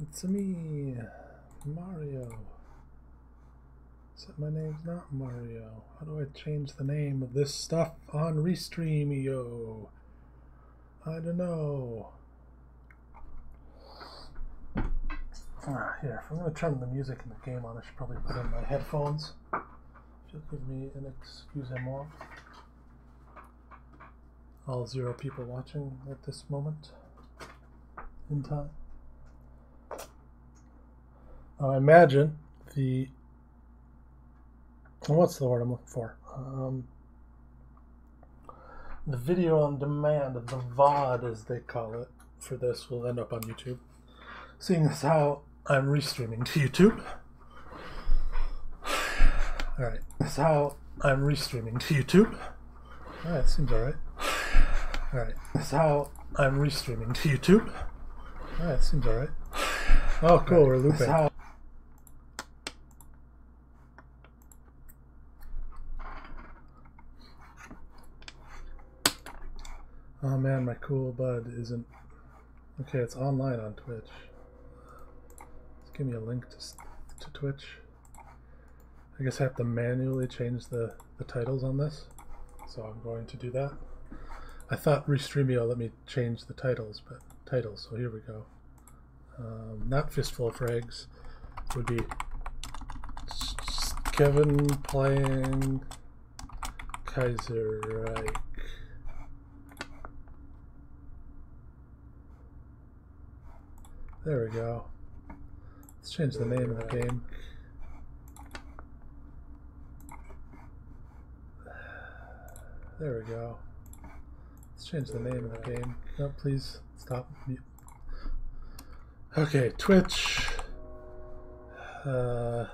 It's me, Mario. Except my name's not Mario. How do I change the name of this stuff on Restreamio? I don't know. Here, if I'm going to turn the music in the game on, I should probably put in my headphones. Should give me an excusez-moi. All 0 people watching at this moment in time. I imagine the... what's the word I'm looking for? The video on demand, the VOD as they call it, for this will end up on YouTube. Seeing as how I'm restreaming to YouTube. Alright, that's how I'm restreaming to YouTube. Alright, seems alright. Alright, that's how I'm restreaming to YouTube. Alright, seems alright. Oh, cool, we're looping. Oh man, my cool bud isn't... Okay, it's online on Twitch. Let's give me a link to Twitch. I guess I have to manually change the titles on this, so I'm going to do that. I thought Restreamio let me change the titles, so here we go. Not Fistful of Frags. It would be Kevin playing Kaiserreich. There we go. Let's change the name of the game. There we go. Let's change the name of the game. No, please stop. Okay, Twitch. .tv/.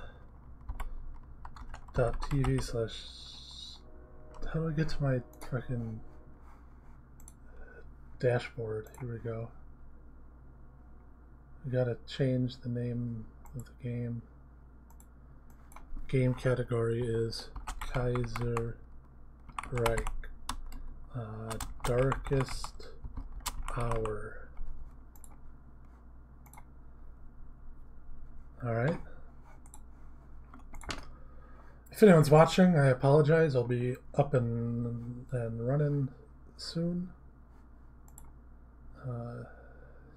How do I get to my fucking dashboard? Here we go. We gotta change the name of the game. Game category is Kaiserreich. Darkest Hour. Alright. If anyone's watching, I apologize. I'll be up and running soon.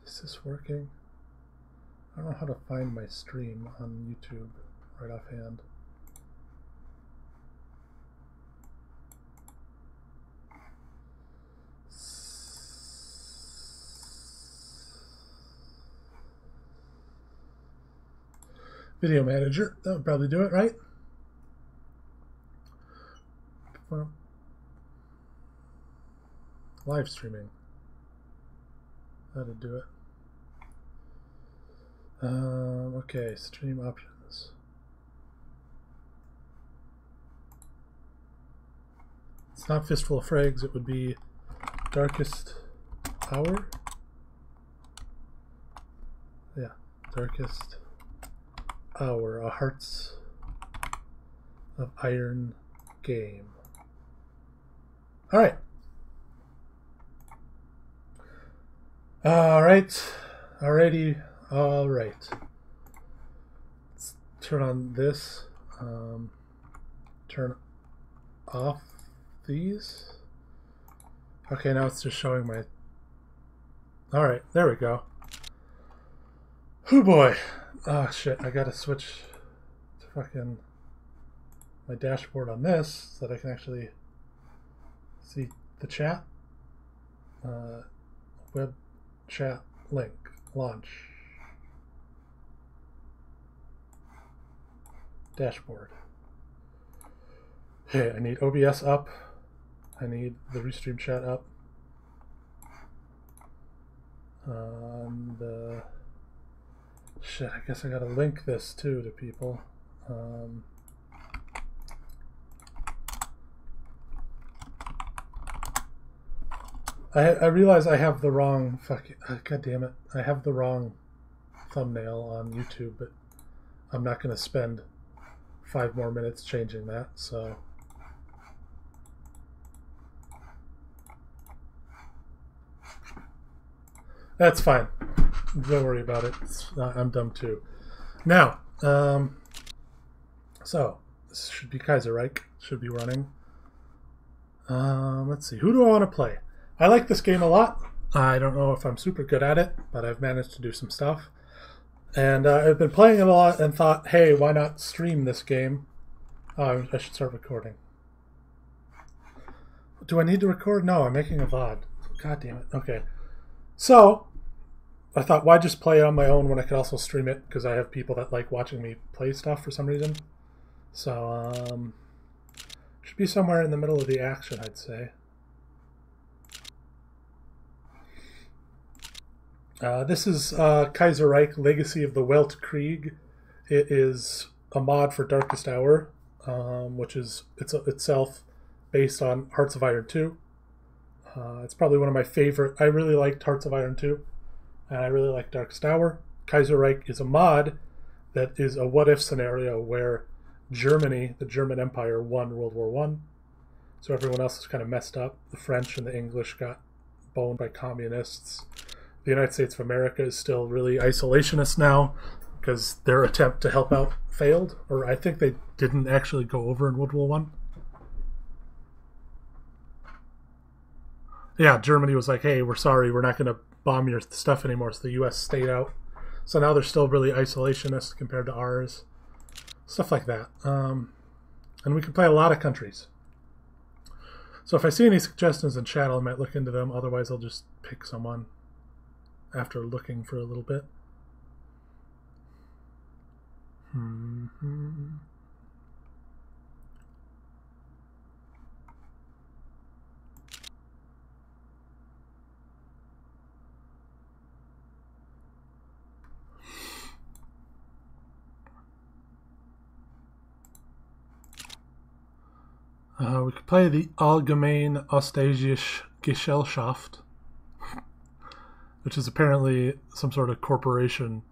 Is this working? I don't know how to find my stream on YouTube right offhand. Video manager, that would probably do it, right? Well, live streaming, that'd do it. Okay, stream options. It's not Fistful of Frags, it would be Darkest Hour. Yeah, Darkest Hour, a Hearts of Iron game. Alright. Alrighty. Alright. Let's turn on this. Turn off these. Okay, now it's just showing my... Alright, there we go. Oh boy. Oh shit, I gotta switch to fucking my dashboard on this so that I can actually see the chat. Web chat link. Launch. Dashboard. Okay, I need OBS up. I need the Restream chat up. And shit, I guess I gotta link this too to people. I realize I have the wrong fucking... God damn it. I have the wrong thumbnail on YouTube, but I'm not going to spend 5 more minutes changing that, so... That's fine. Don't worry about it. I'm dumb too. Now, so this should be Kaiserreich. Should be running. Let's see. Who do I want to play? I like this game a lot. I don't know if I'm super good at it, but I've managed to do some stuff. And I've been playing it a lot and thought, hey, why not stream this game? I should start recording. Do I need to record? No, I'm making a VOD. God damn it. Okay. So, I thought, why just play it on my own when I could also stream it? Because I have people that like watching me play stuff for some reason. So, should be somewhere in the middle of the action, I'd say. This is Kaiserreich, Legacy of the Weltkrieg. It is a mod for Darkest Hour, which is itself based on Hearts of Iron 2. It's probably one of my favorite. I really liked Hearts of Iron 2, and I really like Darkest Hour. Kaiserreich is a mod that is a what-if scenario where Germany, the German Empire, won World War I. So everyone else is kind of messed up. The French and the English got boned by communists. The United States of America is still really isolationist now because their attempt to help out failed, or I think they didn't actually go over in World War I. Yeah, Germany was like, hey, we're sorry, we're not going to bomb your stuff anymore, so the U.S. stayed out. So now they're still really isolationist compared to ours. Stuff like that. And we can play a lot of countries. So if I see any suggestions in chat, I might look into them. Otherwise, I'll just pick someone after looking for a little bit. We could play the Allgemeine Ostasiatische Gesellschaft, which is apparently some sort of corporation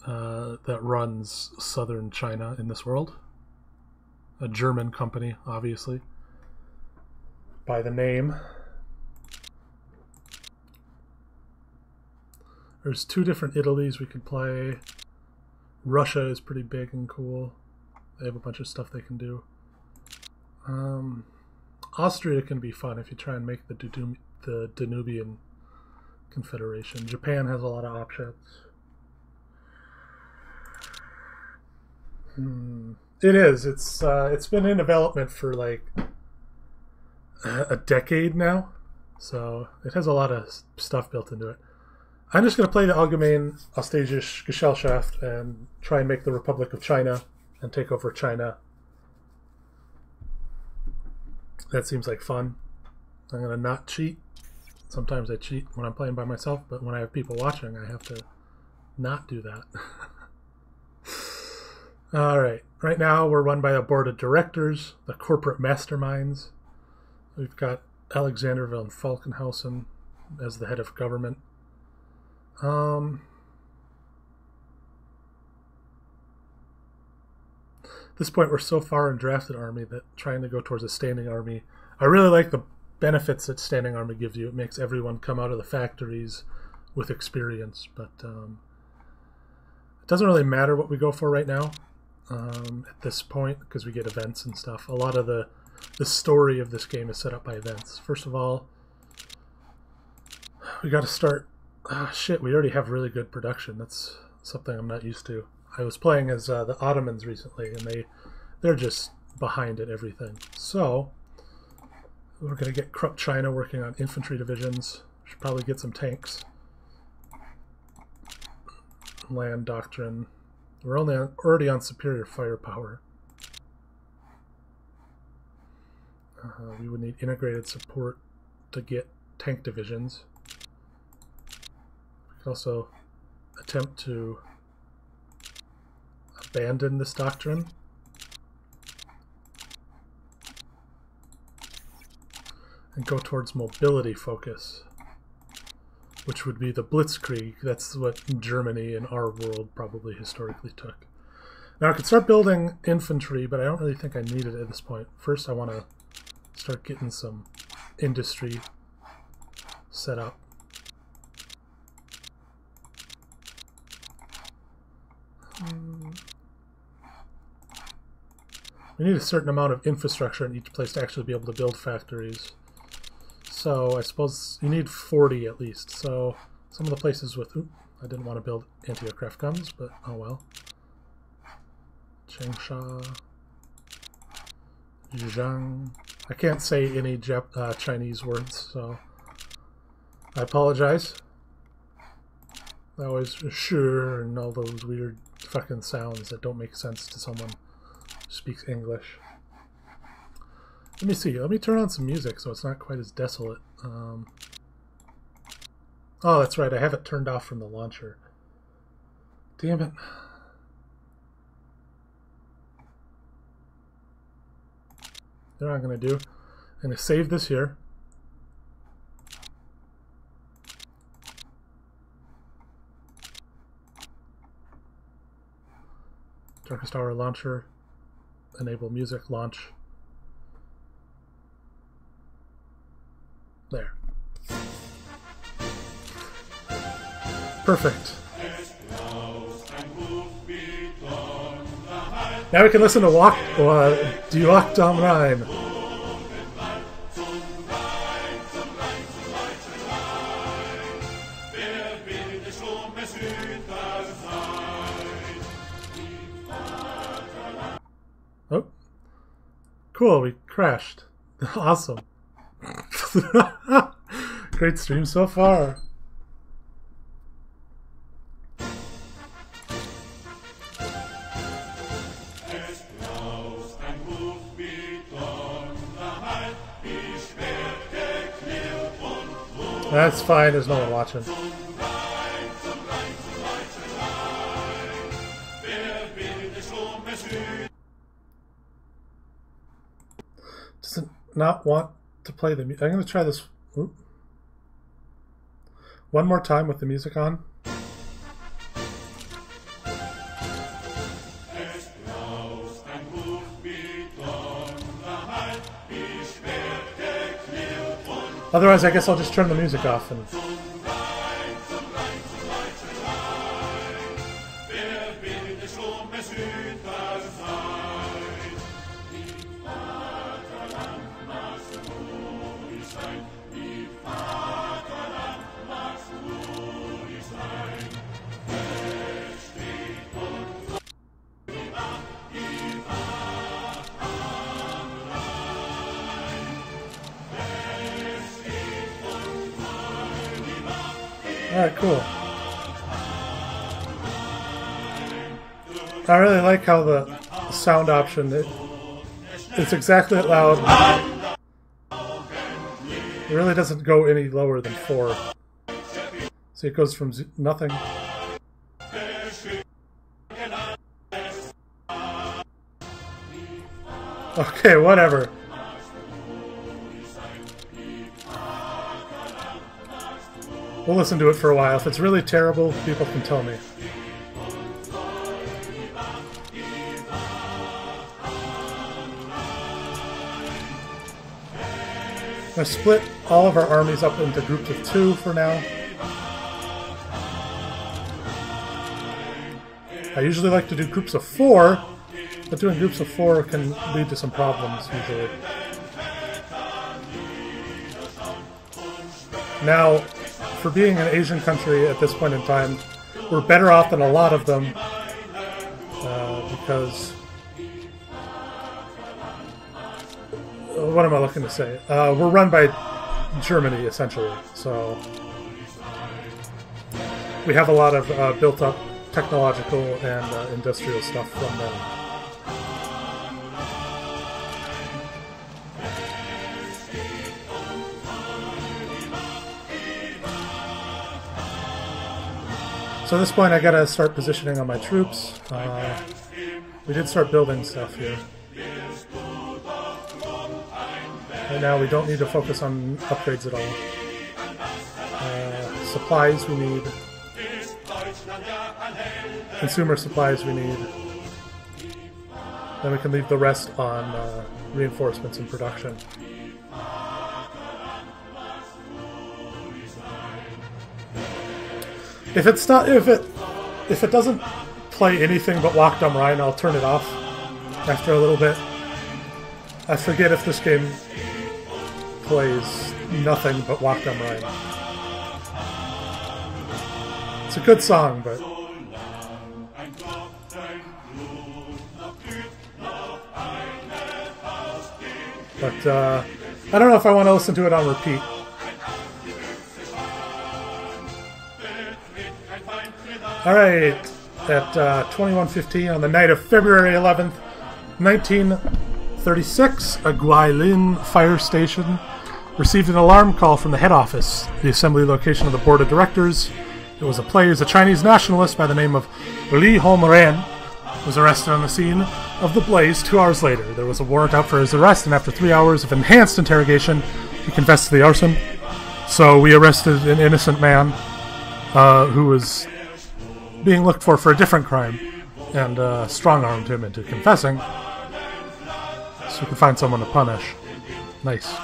that runs southern China in this world. A German company, obviously, by the name. There's 2 different Italies we could play. Russia is pretty big and cool. They have a bunch of stuff they can do. Austria can be fun if you try and make the Danubian Confederation. Japan has a lot of options. It is. It's been in development for like a decade now, so it has a lot of stuff built into it. I'm just going to play the Allgemeine Ostasiatische Gesellschaft and try and make the Republic of China and take over China. That seems like fun. I'm going to not cheat. Sometimes I cheat when I'm playing by myself, but when I have people watching, I have to not do that. Alright, right now we're run by a board of directors, the corporate masterminds. We've got Alexander von Falkenhausen as the head of government. At this point, we're so far in drafted army that trying to go towards a standing army, I really like the benefits that standing army gives you. It makes everyone come out of the factories with experience, but it doesn't really matter what we go for right now at this point because we get events and stuff. A lot of the story of this game is set up by events. First of all, we got to start. Shit, we already have really good production. That's something I'm not used to. I was playing as the Ottomans recently, and they're just behind at everything. So we're going to get Krupp China working on infantry divisions. Should probably get some tanks. Land doctrine. We're already on superior firepower. We would need integrated support to get tank divisions. We could also attempt to abandon this doctrine. And go towards mobility focus, which would be the Blitzkrieg. That's what Germany in our world probably historically took. Now I could start building infantry, but I don't really think I need it at this point. First I want to start getting some industry set up. We need a certain amount of infrastructure in each place to actually be able to build factories. So I suppose you need 40 at least. So some of the places with... Ooh, I didn't want to build anti-aircraft guns, but oh well. Changsha... Zhang... I can't say any Chinese words, so I apologize. That was sure and all those weird fucking sounds that don't make sense to someone who speaks English. Let me see. Let me turn on some music so it's not quite as desolate. Oh, that's right. I have it turned off from the launcher. Damn it. You know what I'm going to do? I'm going to save this here. Darkest Hour launcher. Enable music launch. There. Perfect. Now we can listen to Die Wacht am Rhein. Oh. Cool, we crashed. Awesome. Great stream so far. That's fine, there's no one watching. Doesn't not want to play the music. I'm going to try this one more time with the music on. Otherwise, I guess I'll just turn the music off and... Alright, cool. I really like how the sound option, it's exactly that loud. It really doesn't go any lower than 4. See, it goes from nothing. Okay, whatever. We'll listen to it for a while. If it's really terrible, people can tell me. I split all of our armies up into groups of 2 for now. I usually like to do groups of 4, but doing groups of 4 can lead to some problems usually. Now, for being an Asian country at this point in time, we're better off than a lot of them because... what am I looking to say? We're run by Germany, essentially, so we have a lot of built-up technological and industrial stuff from them. So at this point I gotta start positioning on my troops. We did start building stuff here. Right now we don't need to focus on upgrades at all. Supplies we need. Consumer supplies we need. Then we can leave the rest on reinforcements and production. If it doesn't play anything but Wacht am Rhein, I'll turn it off after a little bit. I forget if this game plays nothing but Walk am Rhein. It's a good song, but... I don't know if I want to listen to it on repeat. Alright, at 21:15 on the night of February 11th, 1936, a Guilin fire station received an alarm call from the head office, the assembly location of the board of directors. It was a player, a Chinese nationalist by the name of Li Hongren, was arrested on the scene of the blaze 2 hours later. There was a warrant out for his arrest, and after 3 hours of enhanced interrogation, he confessed to the arson. So we arrested an innocent man who was being looked for a different crime, and strong-armed him into confessing, so we could find someone to punish. Nice.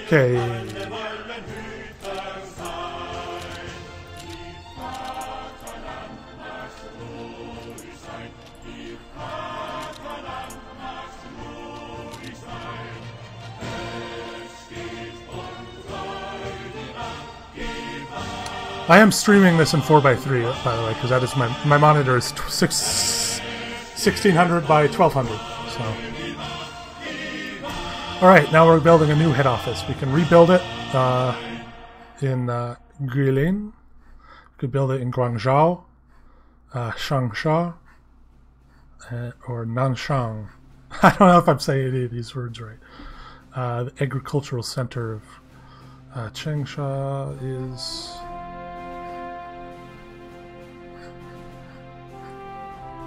Okay. I am streaming this in 4:3, by the way, because that is my monitor is 1600 by 1200. So, all right, now we're building a new head office. We can rebuild it in Guilin. We could build it in Guangzhou, Changsha, or Nanshang. I don't know if I'm saying any of these words right. The agricultural center of Changsha is.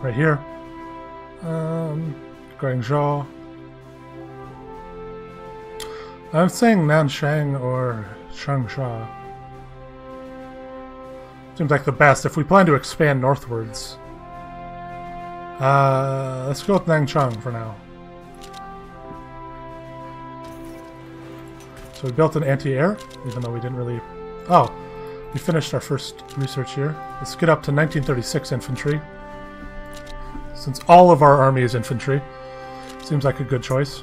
Right here. Guangzhou. I'm saying Nanshang or Changsha. Seems like the best if we plan to expand northwards. Let's go with Nanchang for now. So we built an anti-air, even though we didn't really... Oh, we finished our first research here. Let's get up to 1936 infantry. Since all of our army is infantry, seems like a good choice.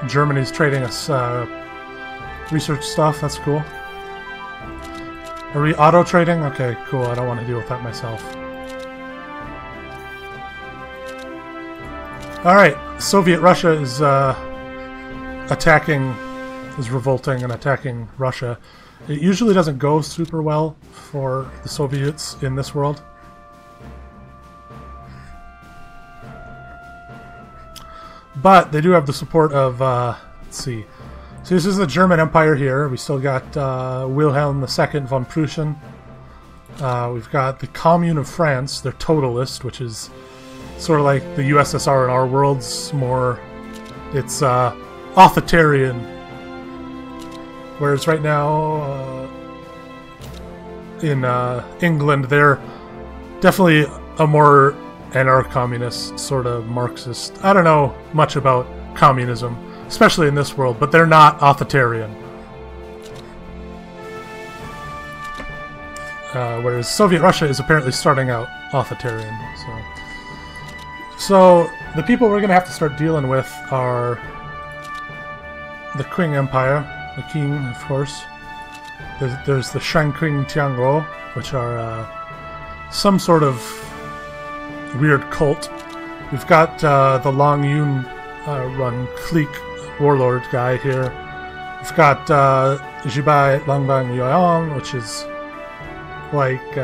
Germany's trading us research stuff. That's cool. Are we auto trading? Okay, cool. I don't want to deal with that myself. Alright, Soviet Russia is revolting and attacking Russia. It usually doesn't go super well for the Soviets in this world. But they do have the support of, let's see. So this is the German Empire here. We still got Wilhelm II von Prussian. We've got the Commune of France. They're totalist, which is sort of like the USSR in our worlds. More, it's authoritarian. Whereas right now in England, they're definitely a more anarcho-communist, sort of Marxist. I don't know much about communism, especially in this world, but they're not authoritarian. Whereas Soviet Russia is apparently starting out authoritarian. So the people we're going to have to start dealing with are the Qing Empire, the Qing, of course. There's the Shangqing Tianguo, which are some sort of weird cult. We've got the Long Yun run clique warlord guy here. We've got Jibai Langbang Yuan, which is like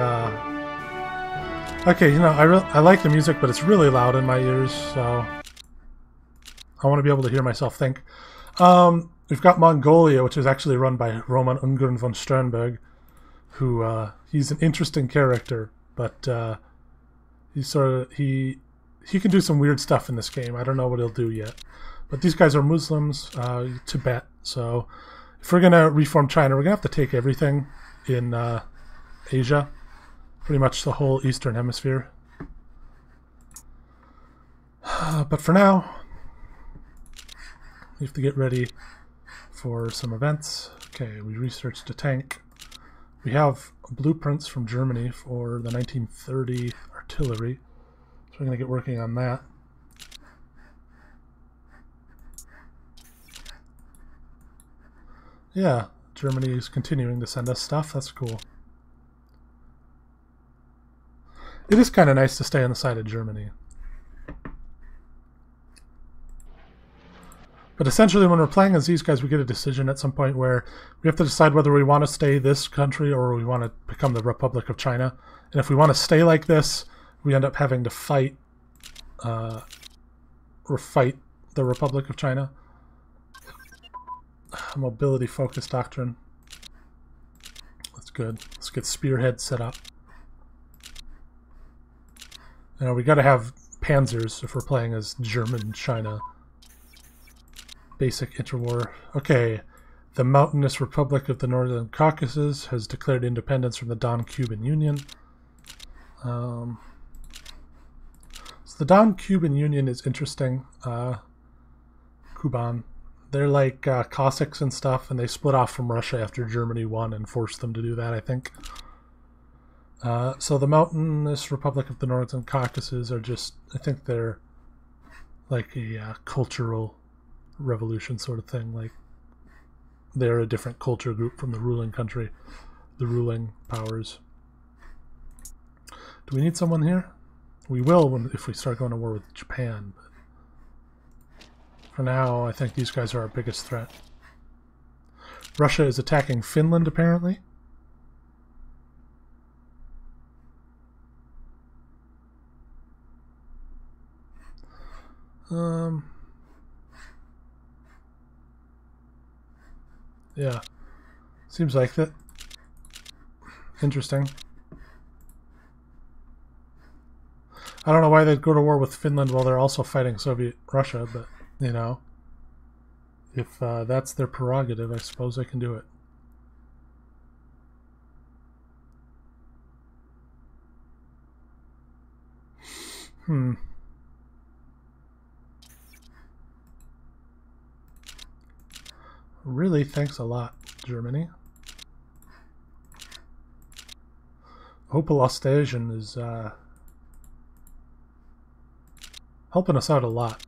okay, you know, I like the music, but it's really loud in my ears, so I want to be able to hear myself think. We've got Mongolia, which is actually run by Roman Ungern von Sternberg, who he's an interesting character, but he can do some weird stuff in this game. I don't know what he'll do yet. But these guys are Muslims, Tibet. So if we're going to reform China, we're going to have to take everything in Asia, pretty much the whole Eastern Hemisphere. But for now, we have to get ready for some events. Okay, we researched a tank. We have blueprints from Germany for the 1930 artillery, so we're going to get working on that. Yeah, Germany is continuing to send us stuff. That's cool. It is kind of nice to stay on the side of Germany. But essentially, when we're playing as these guys, we get a decision at some point where we have to decide whether we want to stay this country or we want to become the Republic of China. And if we want to stay like this, we end up having to fight the Republic of China. Mobility focus doctrine. That's good. Let's get Spearhead set up. You know, we got to have panzers if we're playing as German China. Basic interwar. Okay, the mountainous Republic of the Northern Caucasus has declared independence from the Don-Cuban Union. So the Don-Cuban Union is interesting. Kuban. They're like Cossacks and stuff, and they split off from Russia after Germany won and forced them to do that, I think. So the mountainous Republic of the Northern Caucasus are just, I think they're like a cultural revolution sort of thing. Like they're a different culture group from the ruling country, the ruling powers. Do we need someone here? We will if we start going to war with Japan. But for now, I think these guys are our biggest threat. Russia is attacking Finland, apparently. Yeah, seems like that. Interesting. I don't know why they'd go to war with Finland while they're also fighting Soviet Russia, but, you know, if that's their prerogative, I suppose they can do it. Really, thanks a lot, Germany. Opel Ostasian is helping us out a lot.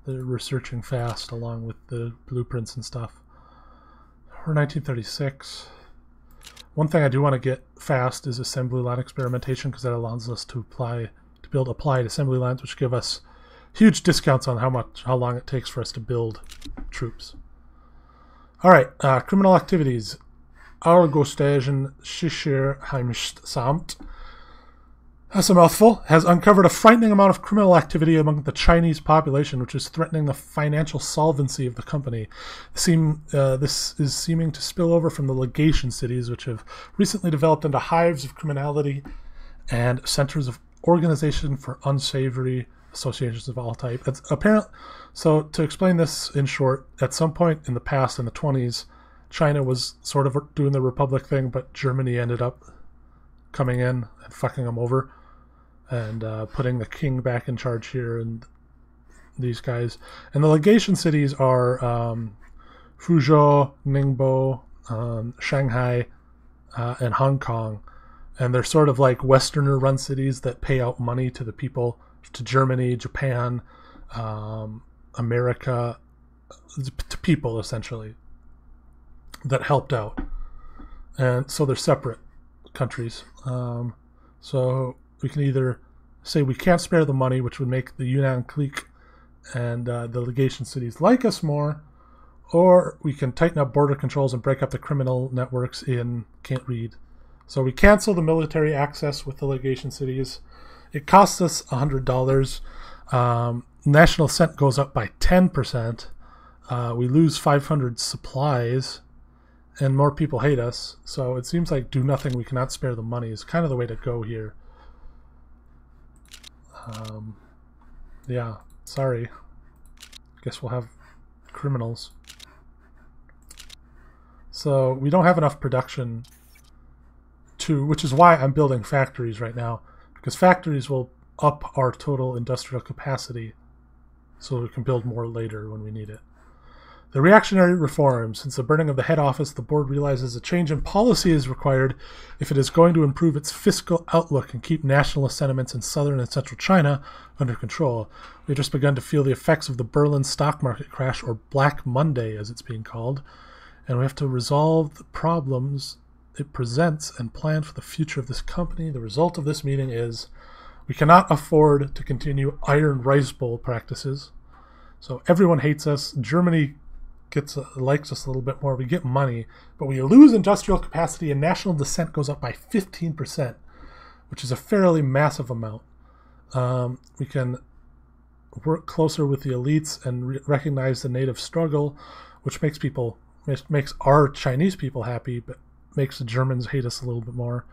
They're researching fast along with the blueprints and stuff. We're 1936. One thing I do want to get fast is assembly line experimentation, because that allows us to build applied assembly lines, which give us huge discounts on how long it takes for us to build troops. All right, criminal activities. Augustation Sicherheitsamt, that's a mouthful, has uncovered a frightening amount of criminal activity among the Chinese population, which is threatening the financial solvency of the company. This is seeming to spill over from the legation cities, which have recently developed into hives of criminality and centers of organization for unsavory associations of all type. It's apparent. So to explain this in short, at some point in the past, in the 20s, China was sort of doing the Republic thing, but Germany ended up coming in and fucking them over and putting the king back in charge here and these guys. And the legation cities are Fuzhou, Ningbo, Shanghai, and Hong Kong. And they're sort of like Westerner-run cities that pay out money to the people, to Germany, Japan, America, to people, essentially, that helped out. And so they're separate countries. So we can either say we can't spare the money, which would make the Yunnan clique and the legation cities like us more, or we can tighten up border controls and break up the criminal networks in can't read. So we cancel the military access with the legation cities. It costs us $100. National cent goes up by 10%. We lose 500 supplies, and more people hate us. So it seems like do nothing, we cannot spare the money is kind of the way to go here. Yeah, sorry. guess we'll have criminals. So we don't have enough production which is why I'm building factories right now, because factories will up our total industrial capacity so we can build more later when we need it. The reactionary reforms. Since the burning of the head office, the board realizes a change in policy is required if it is going to improve its fiscal outlook and keep nationalist sentiments in southern and central China under control. We've just begun to feel the effects of the Berlin stock market crash, or Black Monday as it's being called, and we have to resolve the problems it presents and plan for the future of this company. The result of this meeting is we cannot afford to continue iron rice bowl practices. So everyone hates us. Germany likes us a little bit more. We get money, but we lose industrial capacity, and national dissent goes up by 15%, which is a fairly massive amount. We can work closer with the elites and recognize the native struggle, which makes our Chinese people happy, but makes the Germans hate us a little bit more.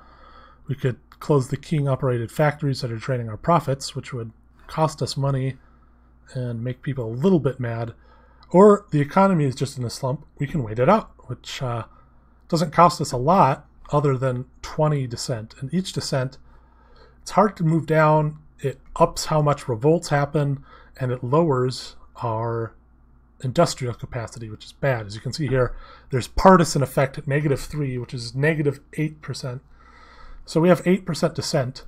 We could close the King-operated factories that are draining our profits, which would cost us money and make people a little bit mad. Or the economy is just in a slump. We can wait it out, which doesn't cost us a lot other than 20 dissent. And each dissent, it's hard to move down. It ups how much revolts happen, and it lowers our industrial capacity, which is bad. As you can see here, there's partisan effect at -3, which is -8%. So we have 8% dissent,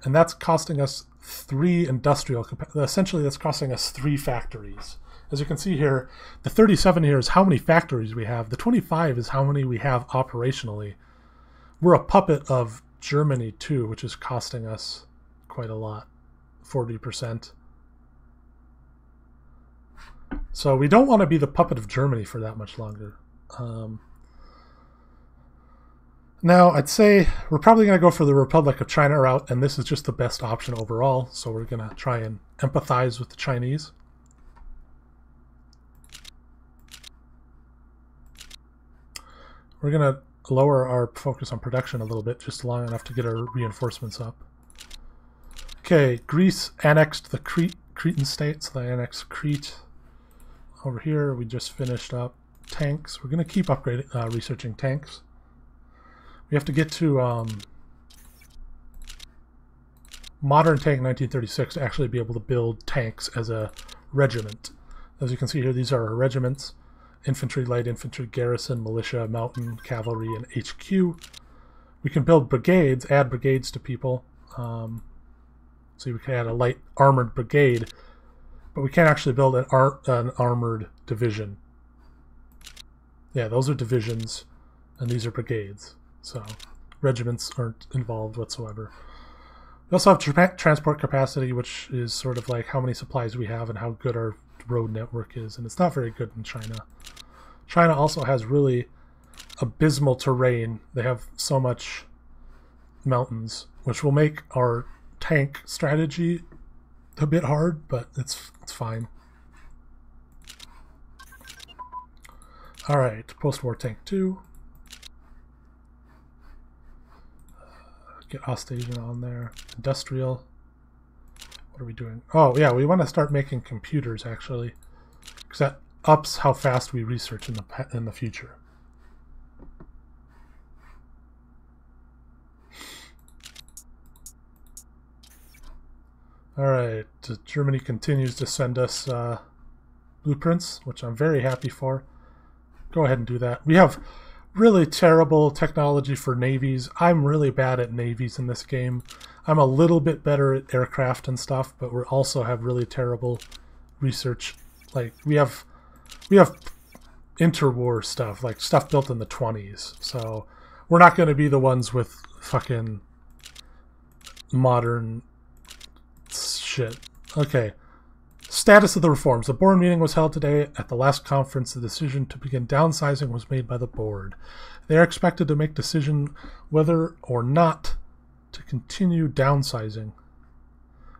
and that's costing us 3 industrial capacity. Essentially, that's costing us 3 factories. As you can see here, the 37 here is how many factories we have. The 25 is how many we have operationally. We're a puppet of Germany too, which is costing us quite a lot, 40%. So we don't want to be the puppet of Germany for that much longer. Now, I'd say we're probably going to go for the Republic of China route, and this is just the best option overall, so we're going to try and empathize with the Chinese. We're going to lower our focus on production a little bit, just long enough to get our reinforcements up. Okay, Greece annexed the Cretan states, so they annexed Crete. Over here, we just finished up tanks. We're going to keep upgrading, researching tanks. We have to get to modern tank 1936 to actually be able to build tanks as a regiment. As you can see here, these are our regiments: infantry, light infantry, garrison, militia, mountain, cavalry, and HQ. We can build brigades, add brigades to people. So we can add a light armored brigade, but we can't actually build an armored division. Yeah, those are divisions, and these are brigades. So regiments aren't involved whatsoever. We also have transport capacity, which is sort of like how many supplies we have and how good our road network is, and it's not very good in China. China also has really abysmal terrain. They have so much mountains, which will make our tank strategy a bit hard, but it's fine. Alright, post-war tank 2. Get Ostasian on there. Industrial. What are we doing? Oh, yeah, we want to start making computers, actually, because that ups how fast we research in the future. Alright, Germany continues to send us blueprints, which I'm very happy for. Go ahead and do that. We have really terrible technology for navies. I'm really bad at navies in this game. I'm a little bit better at aircraft and stuff, but we also have really terrible research. Like, we have interwar stuff, like stuff built in the 20s. So we're not going to be the ones with fucking modern shit. Okay. Status of the reforms. The board meeting was held today. At the last conference, the decision to begin downsizing was made by the board. They are expected to make decision whether or not to continue downsizing.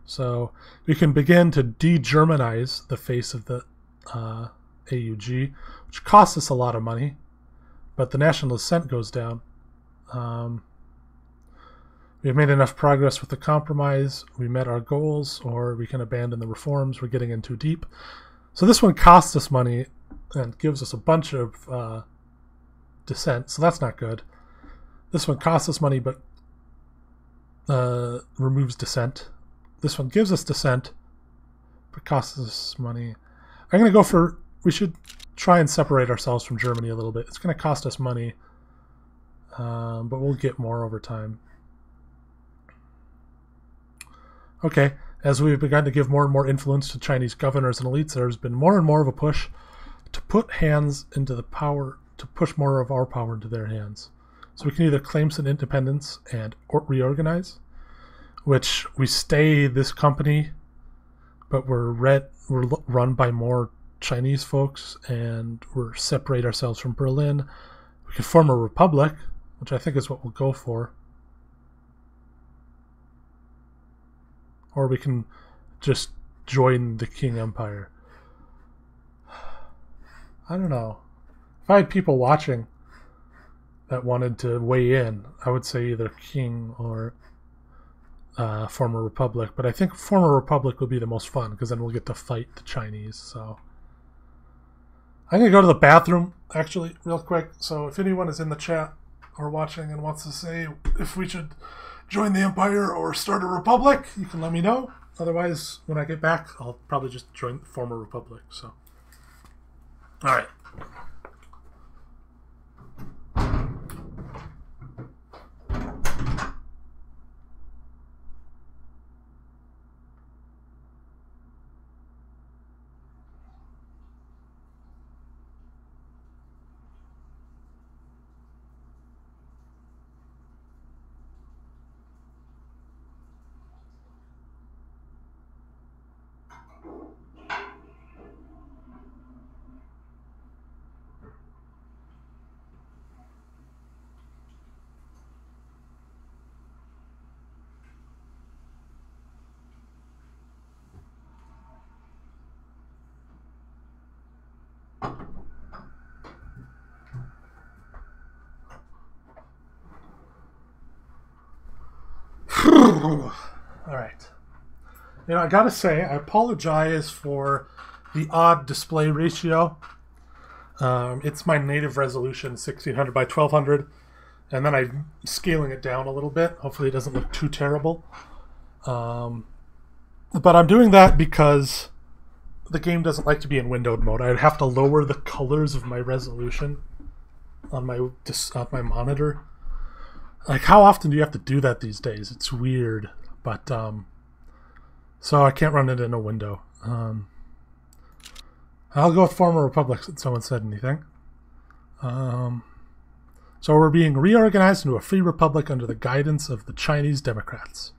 So we can begin to de-Germanize the face of the AUG, which costs us a lot of money, but the national dissent goes down. We have made enough progress with the compromise. We met our goals, or we can abandon the reforms. We're getting in too deep. So this one costs us money and gives us a bunch of dissent, so that's not good. This one costs us money but removes dissent. This one gives us dissent but costs us money. I'm going to go for... We should try and separate ourselves from Germany a little bit. It's going to cost us money, but we'll get more over time. Okay, as we've begun to give more and more influence to Chinese governors and elites, there's been more and more of a push to put hands into the power, to push more of our power into their hands. So we can either claim some independence and reorganize, which we stay this company, but we're run by more Chinese folks, and we're separate ourselves from Berlin. We can form a republic, which I think is what we'll go for. Or we can just join the King Empire. I don't know. If I had people watching that wanted to weigh in, I would say either King or form a republic. But I think form a republic would be the most fun, because then we'll get to fight the Chinese. So I'm going to go to the bathroom, actually, real quick. So if anyone is in the chat or watching and wants to say if we should join the Empire or start a republic, you can let me know. Otherwise, when I get back, I'll probably just form a republic. So, all right. All right. You know, I gotta say, I apologize for the odd display ratio. It's my native resolution, 1600 by 1200, and then I'm scaling it down a little bit. Hopefully it doesn't look too terrible. But I'm doing that because the game doesn't like to be in windowed mode. I'd have to lower the colors of my resolution on my monitor. Like, how often do you have to do that these days? It's weird. But, so I can't run it in a window. I'll go with former republic since someone said anything. So we're being reorganized into a free republic under the guidance of the Chinese Democrats.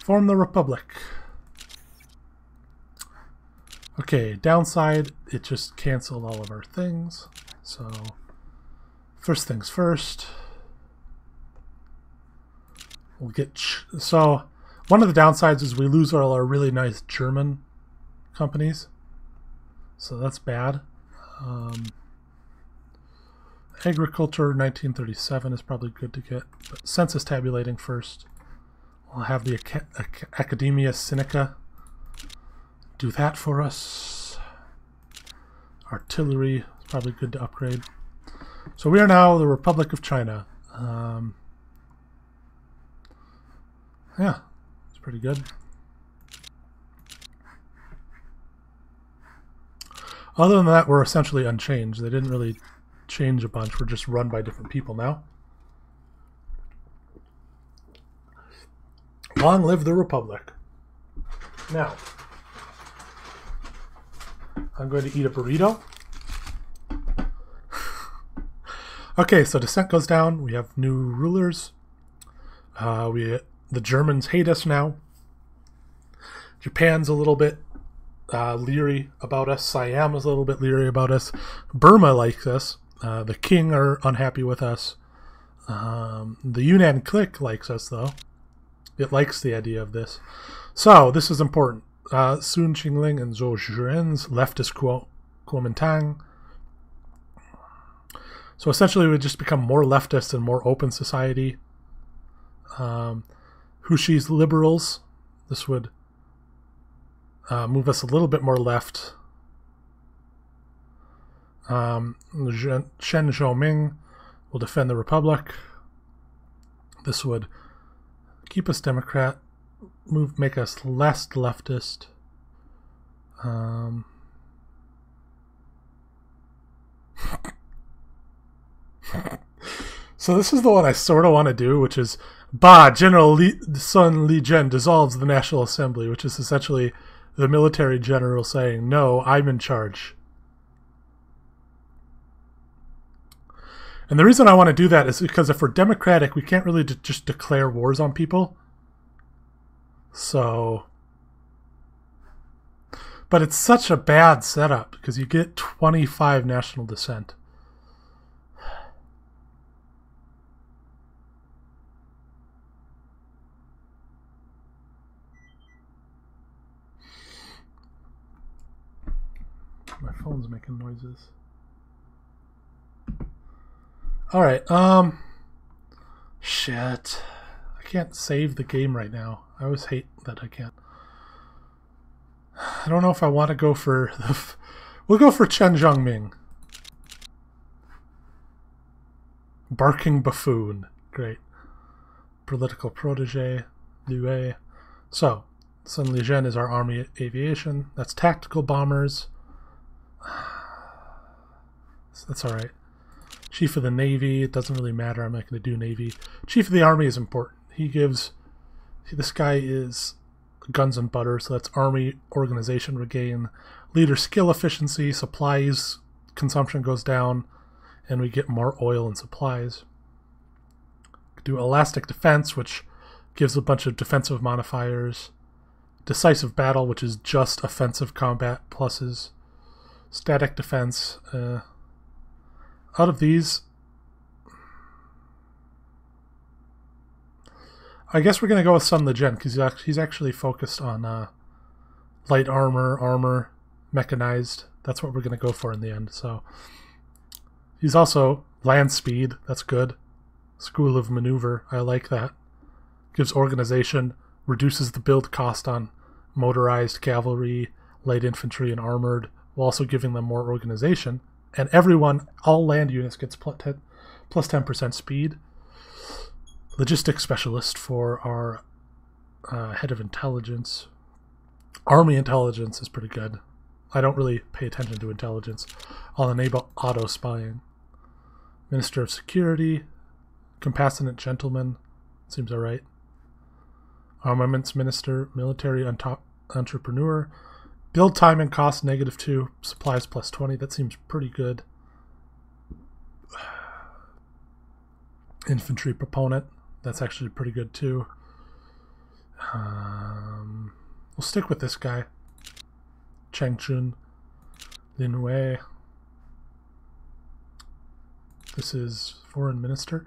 Form the republic. Okay, downside, it just canceled all of our things. So, first things first. We'll get... So, one of the downsides is we lose all our really nice German companies. So that's bad. Agriculture 1937 is probably good to get. But census tabulating first. We'll have the Academia Sinica do that for us. Artillery is probably good to upgrade. So we are now the Republic of China. Yeah, it's pretty good. Other than that, we're essentially unchanged. They didn't really change a bunch. We're just run by different people now. Long live the Republic. Now, I'm going to eat a burrito. Okay, so dissent goes down. We have new rulers. The Germans hate us now. Japan's a little bit leery about us. Siam is a little bit leery about us. Burma likes us. The king are unhappy with us. The Yunnan clique likes us, though. It likes the idea of this. So, this is important. Sun Qingling and Zhou Zhuren's leftist Kuomintang. So essentially we just become more leftist and more open society. Hushi's liberals. This would move us a little bit more left. Shen Zhaoming will defend the Republic. This would keep us Democrat, make us less leftist. So this is the one I sort of want to do, which is General Sun Li-jian dissolves the National Assembly, which is essentially the military general saying, no, I'm in charge. And the reason I want to do that is because if we're democratic, we can't really just declare wars on people. So... But it's such a bad setup because you get 25 national dissent. My phone's making noises. Alright, shit. I can't save the game right now. I always hate that I can't. I don't know if I want to go for the... We'll go for Chen Zhongming. Barking buffoon. Great. Political protege. Liu Wei. So, Sun Li-jian is our army aviation. That's tactical bombers. That's alright. Chief of the Navy, it doesn't really matter. I'm not going to do Navy. Chief of the Army is important. He gives... This guy is guns and butter, so that's Army organization regain. Leader skill efficiency, supplies consumption goes down, and we get more oil and supplies. Do elastic defense, which gives a bunch of defensive modifiers. Decisive battle, which is just offensive combat pluses. Static defense. Out of these, I guess we're going to go with Sun Li-jian because he's actually focused on light armor, mechanized. That's what we're going to go for in the end. So he's also land speed. That's good. School of maneuver. I like that. Gives organization, reduces the build cost on motorized cavalry, light infantry, and armored, while also giving them more organization. And everyone, all land units, gets plus 10% speed. Logistics specialist for our head of intelligence. Army intelligence is pretty good. I don't really pay attention to intelligence. I'll enable auto spying. Minister of Security. Compassionate gentleman. Seems alright. Armaments minister. Military entrepreneur. Build time and cost -2. Supplies plus 20. That seems pretty good. Infantry proponent. That's actually pretty good too. We'll stick with this guy. Cheng Chun. Lin Wei. This is foreign minister.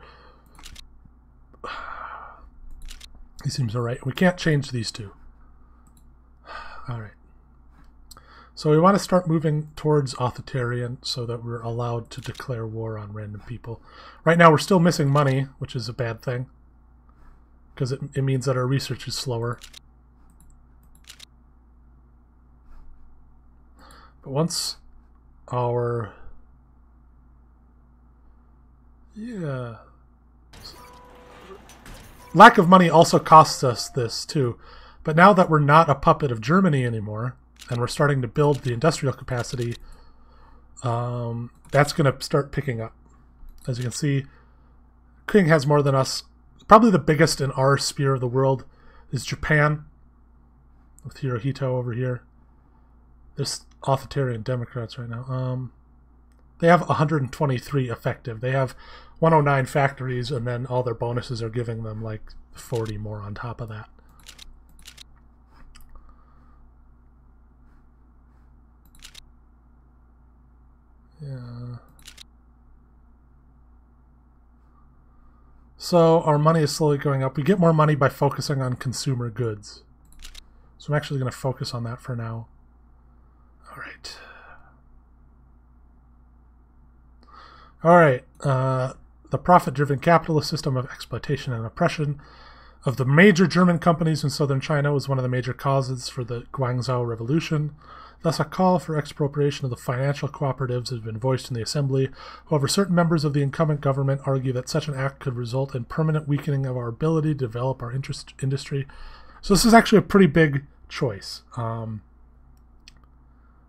He seems alright. We can't change these two. Alright. So we want to start moving towards authoritarian so that we're allowed to declare war on random people. Right now we're still missing money, which is a bad thing. Because it means that our research is slower. But once our... Yeah... Lack of money also costs us this too. But now that we're not a puppet of Germany anymore, and we're starting to build the industrial capacity, that's going to start picking up. As you can see, King has more than us. Probably the biggest in our sphere of the world is Japan, with Hirohito over here. There's authoritarian Democrats right now. They have 123 effective. They have 109 factories, and then all their bonuses are giving them like 40 more on top of that. Yeah. So our money is slowly going up. We get more money by focusing on consumer goods. So I'm actually going to focus on that for now. Alright. Alright. The profit-driven capitalist system of exploitation and oppression of the major German companies in southern China was one of the major causes for the Guangzhou Revolution. Thus, a call for expropriation of the financial cooperatives has been voiced in the Assembly. However, certain members of the incumbent government argue that such an act could result in permanent weakening of our ability to develop our industry. So this is actually a pretty big choice.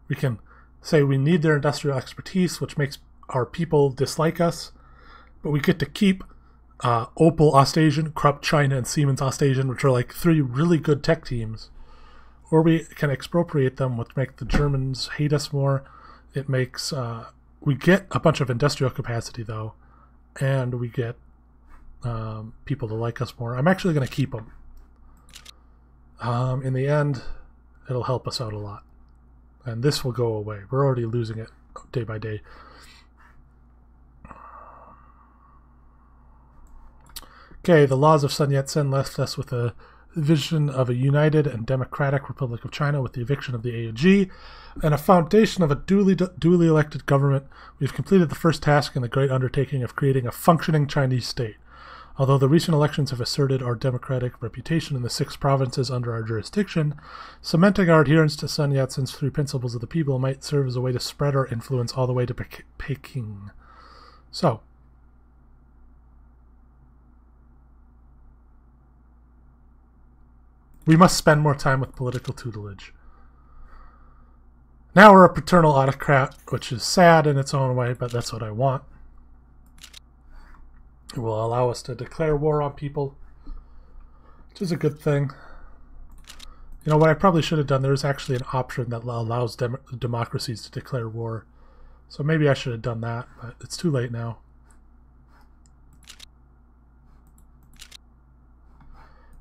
We can say we need their industrial expertise, which makes our people dislike us, but we get to keep Opel Ostasian, Krupp China, and Siemens Ostasian, which are like 3 really good tech teams. Or we can expropriate them, which make the Germans hate us more. It makes we get a bunch of industrial capacity though, and we get people to like us more. I'm actually going to keep them. In the end, it'll help us out a lot, and this will go away. We're already losing it day by day. Okay, the laws of Sun Yat-sen left us with a vision of a united and democratic Republic of China with the eviction of the AUG and a foundation of a duly elected government. We've completed the first task in the great undertaking of creating a functioning Chinese state. Although the recent elections have asserted our democratic reputation in the 6 provinces under our jurisdiction, cementing our adherence to Sun Yat-sen's 3 principles of the people might serve as a way to spread our influence all the way to Peking. So, we must spend more time with political tutelage. Now we're a paternal autocrat, which is sad in its own way, but that's what I want. It will allow us to declare war on people, which is a good thing. You know, what I probably should have done, there's actually an option that allows democracies to declare war. So maybe I should have done that, but it's too late now.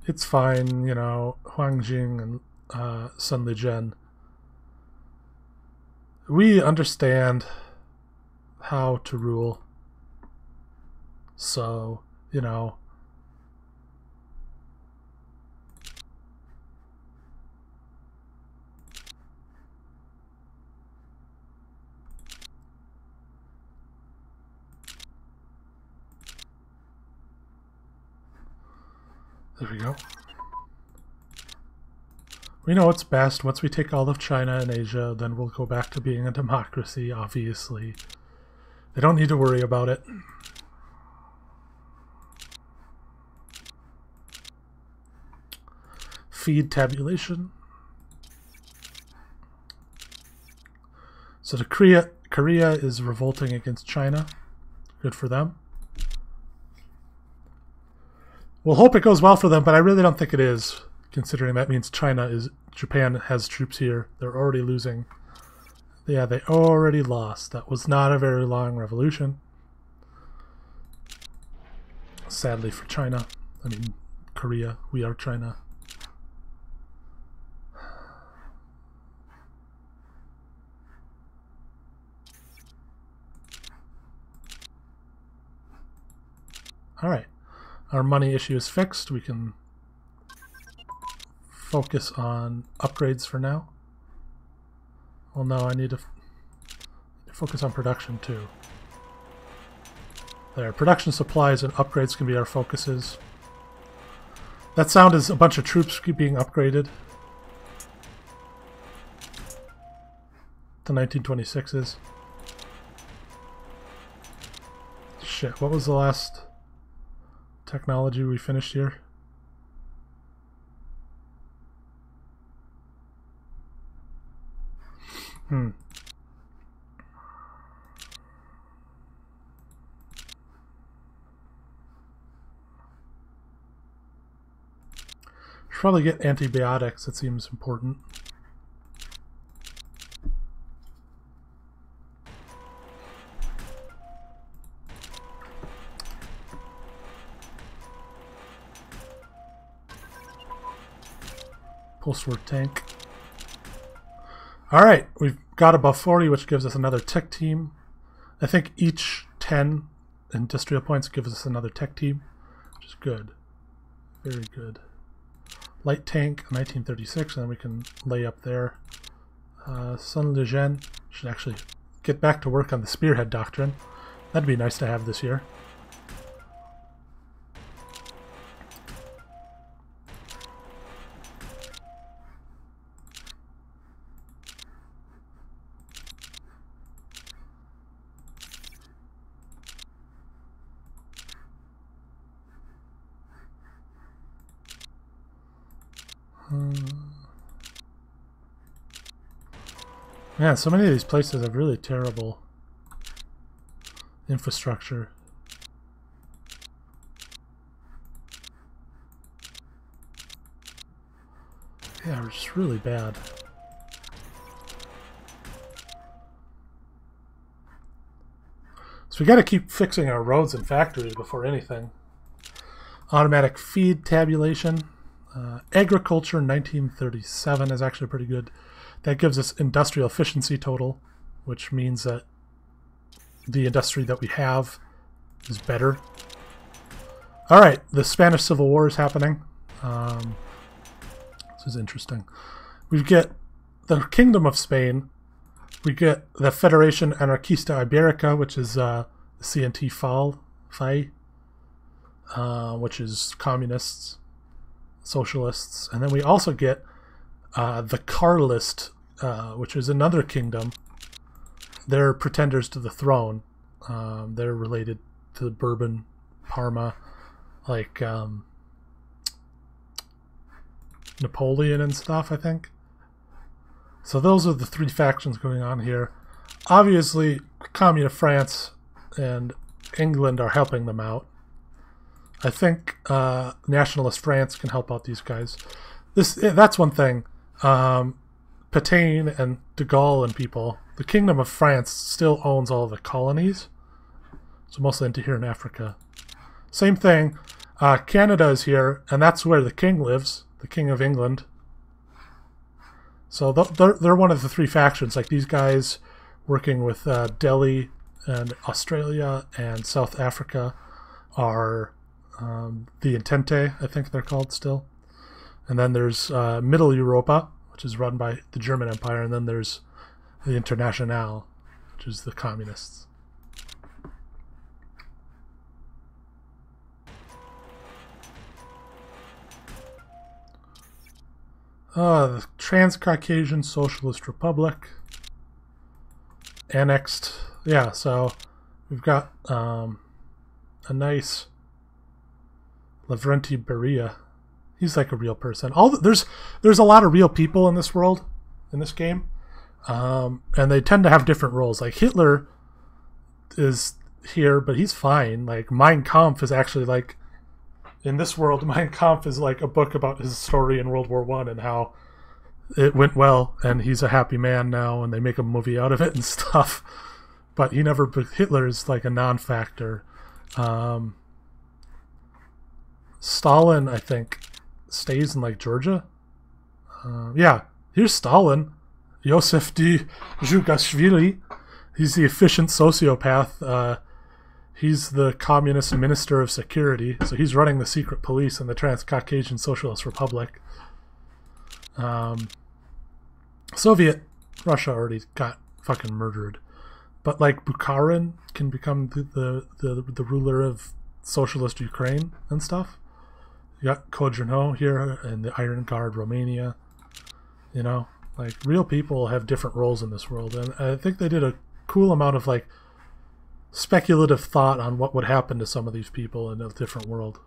It's fine, you know, Huang Jing and Sun Lijian. We understand how to rule. So, you know, there we go. We know what's best. Once we take all of China and Asia, then we'll go back to being a democracy, obviously. They don't need to worry about it. Feed tabulation. So Korea is revolting against China. Good for them. We'll hope it goes well for them, but I really don't think it is, considering that means Japan has troops here. They're already losing. Yeah, they already lost. That was not a very long revolution. Sadly for China. I mean, Korea. We are China. Alright. Our money issue is fixed. We can focus on upgrades for now. Well, no, I need to focus on production too. There, production supplies and upgrades can be our focuses. That sound is a bunch of troops being upgraded to 1926s. Shit, what was the last technology we finished here? Should probably get antibiotics. That seems important. Post-war tank. Alright, we've got above 40, which gives us another tech team. I think each 10 industrial points gives us another tech team, which is good. Very good. Light tank, 1936, and then we can lay up there. Sun Lijian should actually get back to work on the Spearhead Doctrine. That'd be nice to have this year. Man, so many of these places have really terrible infrastructure. Yeah, it's just really bad. So we got to keep fixing our roads and factories before anything. Automatic feed tabulation. Agriculture 1937 is actually pretty good. That gives us industrial efficiency total, which means that the industry that we have is better. Alright, the Spanish Civil War is happening. This is interesting. We get the Kingdom of Spain. We get the Federation Anarquista Iberica, which is the CNT FAI, which is communists, socialists. And then we also get the Carlist, which is another kingdom. They're pretenders to the throne. They're related to Bourbon, Parma, like Napoleon and stuff, I think. So those are the three factions going on here. Obviously, Communist France and England are helping them out. I think Nationalist France can help out these guys. That's one thing. Pétain and de Gaulle and people, the Kingdom of France still owns all the colonies. So mostly into here in Africa. Same thing. Canada is here, and that's where the king lives, the King of England. So they're one of the three factions. Like these guys working with Delhi and Australia and South Africa are the Entente, I think they're called still. And then there's Middle Europa, which is run by the German Empire, and then there's the Internationale, which is the communists. The Transcaucasian Socialist Republic. Annexed. Yeah, so we've got a nice Lavrenti Beria. He's like a real person. There's a lot of real people in this world, in this game. And they tend to have different roles. Like Hitler is here, but he's fine. Like Mein Kampf is actually like, in this world, Mein Kampf is like a book about his story in World War I and how it went well, and he's a happy man now, and they make a movie out of it and stuff. But Hitler is like a non-factor. Stalin, I think, stays in like Georgia. Yeah, here's Stalin. Joseph D. Zhugashvili. He's the efficient sociopath. He's the communist minister of security, so he's running the secret police in the Transcaucasian Socialist Republic. Soviet Russia already got fucking murdered, but like Bukharin can become the ruler of socialist Ukraine and stuff. You got Kodrino here and the Iron Guard Romania. You know, like real people have different roles in this world, and I think they did a cool amount of like speculative thought on what would happen to some of these people in a different world.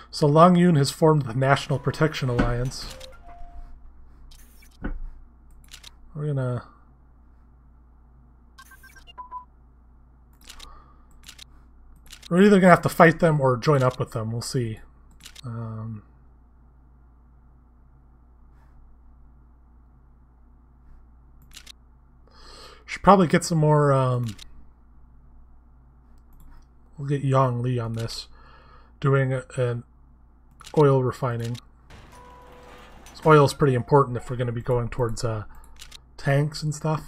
So Long Yun has formed the National Protection Alliance. We're gonna... We're either gonna have to fight them or join up with them. We'll see. Should probably get some more... we'll get Yang Li on this. Doing an oil refining. Oil is pretty important if we're going to be going towards tanks and stuff.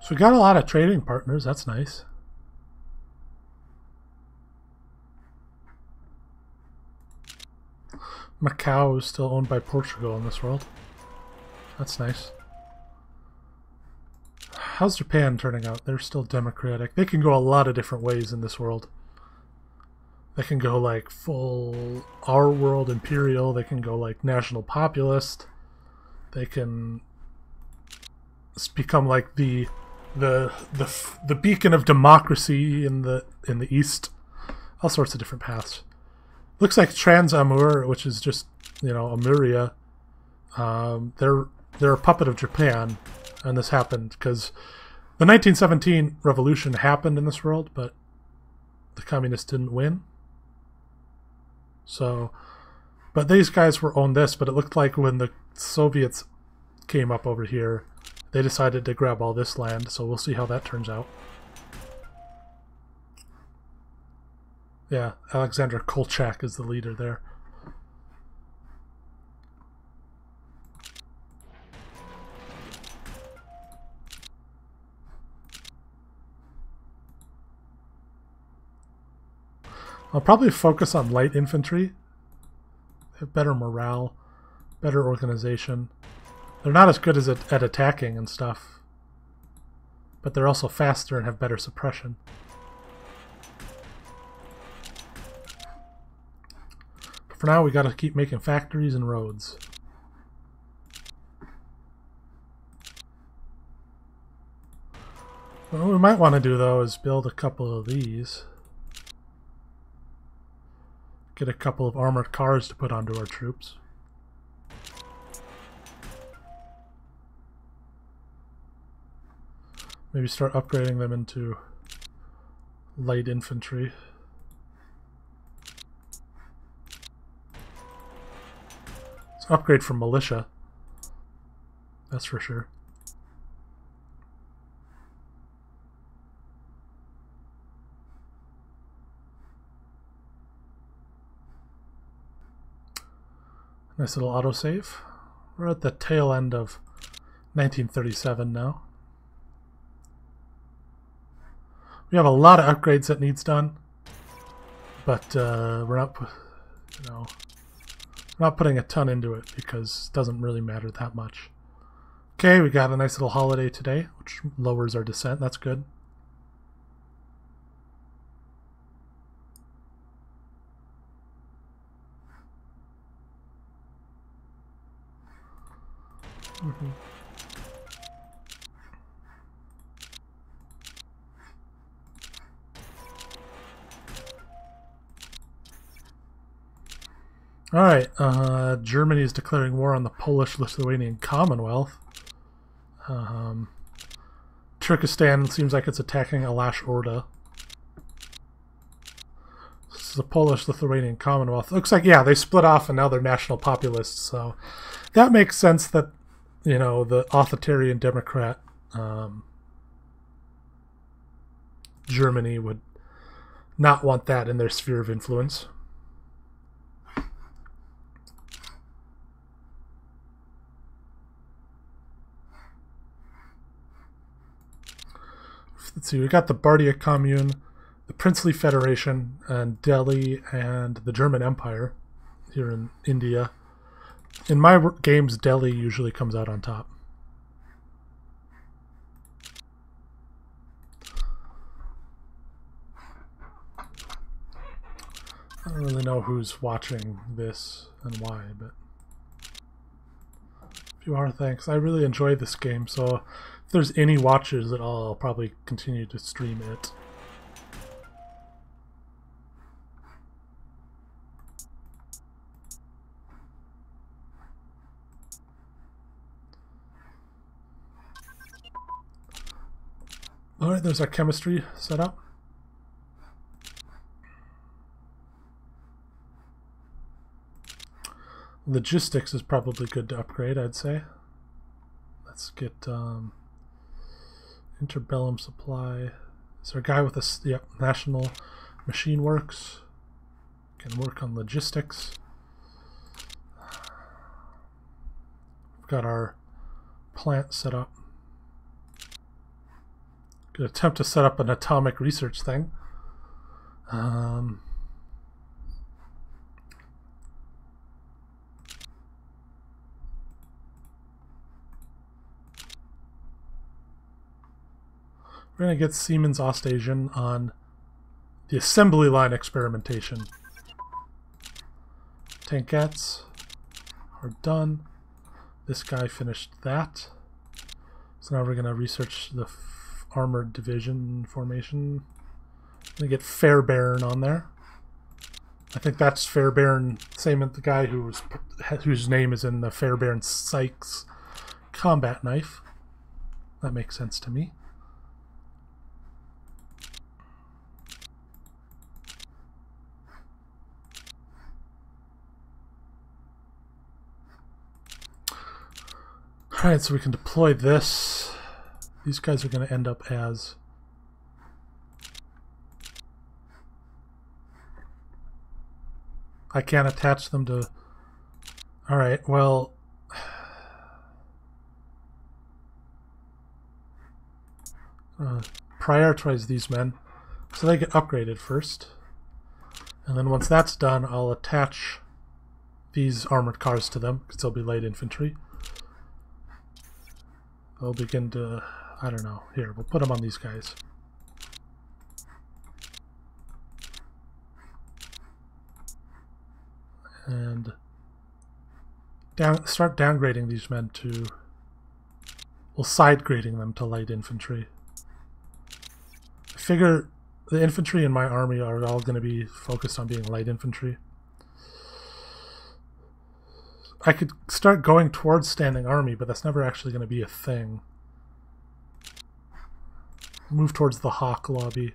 So we got a lot of trading partners. That's nice. Macau is still owned by Portugal in this world. That's nice. How's Japan turning out? They're still democratic. They can go a lot of different ways in this world. They can go like full our world imperial. They can go like national populist. They can become like the beacon of democracy in the East. All sorts of different paths. Looks like Trans-Amur, which is just, you know, Amuria. They're a puppet of Japan, and this happened because the 1917 revolution happened in this world, but the communists didn't win. So, but these guys were owned this, but it looked like when the Soviets came up over here, they decided to grab all this land, so we'll see how that turns out. Yeah, Alexander Kolchak is the leader there. I'll probably focus on light infantry. They have better morale, better organization. They're not as good as at attacking and stuff, but they're also faster and have better suppression. But for now, we got to keep making factories and roads. What we might want to do, though, is build a couple of these. Get a couple of armored cars to put onto our troops. Maybe start upgrading them into light infantry. Let's upgrade from militia. That's for sure. Nice little autosave. We're at the tail end of 1937 now. We have a lot of upgrades that needs done, but we're not, you know, we're not putting a ton into it because it doesn't really matter that much. Okay, we got a nice little holiday today, which lowers our descent. That's good. Alright, Germany is declaring war on the Polish-Lithuanian Commonwealth. Turkestan seems like it's attacking Alash Orda. This is the Polish-Lithuanian Commonwealth. Looks like, yeah, they split off and now they're national populists, so that makes sense that, you know, the authoritarian Democrat Germany would not want that in their sphere of influence. Let's see, we got the Bardia Commune, the Princely Federation, and Delhi, and the German Empire here in India. In my games, Delhi usually comes out on top. I don't really know who's watching this and why, but if you are, thanks. I really enjoy this game, so if there's any watchers at all, I'll probably continue to stream it. Alright, there's our chemistry set up. Logistics is probably good to upgrade, I'd say. Let's get interbellum supply. Is there a guy with a National Machine Works? Can work on logistics. We've got our plant set up. Could attempt to set up an atomic research thing. We're going to get Siemens Ostasian on the assembly line experimentation. Tankettes are done. This guy finished that. So now we're going to research the armored division formation. I'm going to get Fairbairn on there. I think that's Fairbairn, same as the guy whose name is in the Fairbairn Sykes combat knife. That makes sense to me. Alright, so we can deploy this. These guys are going to end up as... I can't attach them to... Alright, well... prioritize these men so they get upgraded first. And then once that's done, I'll attach these armored cars to them, because they'll be light infantry. They'll begin to... I don't know. Here, we'll put them on these guys. And start downgrading these men to... Well, side grading them to light infantry. I figure the infantry in my army are all going to be focused on being light infantry. I could start going towards standing army, but that's never actually going to be a thing. Move towards the Hawk lobby.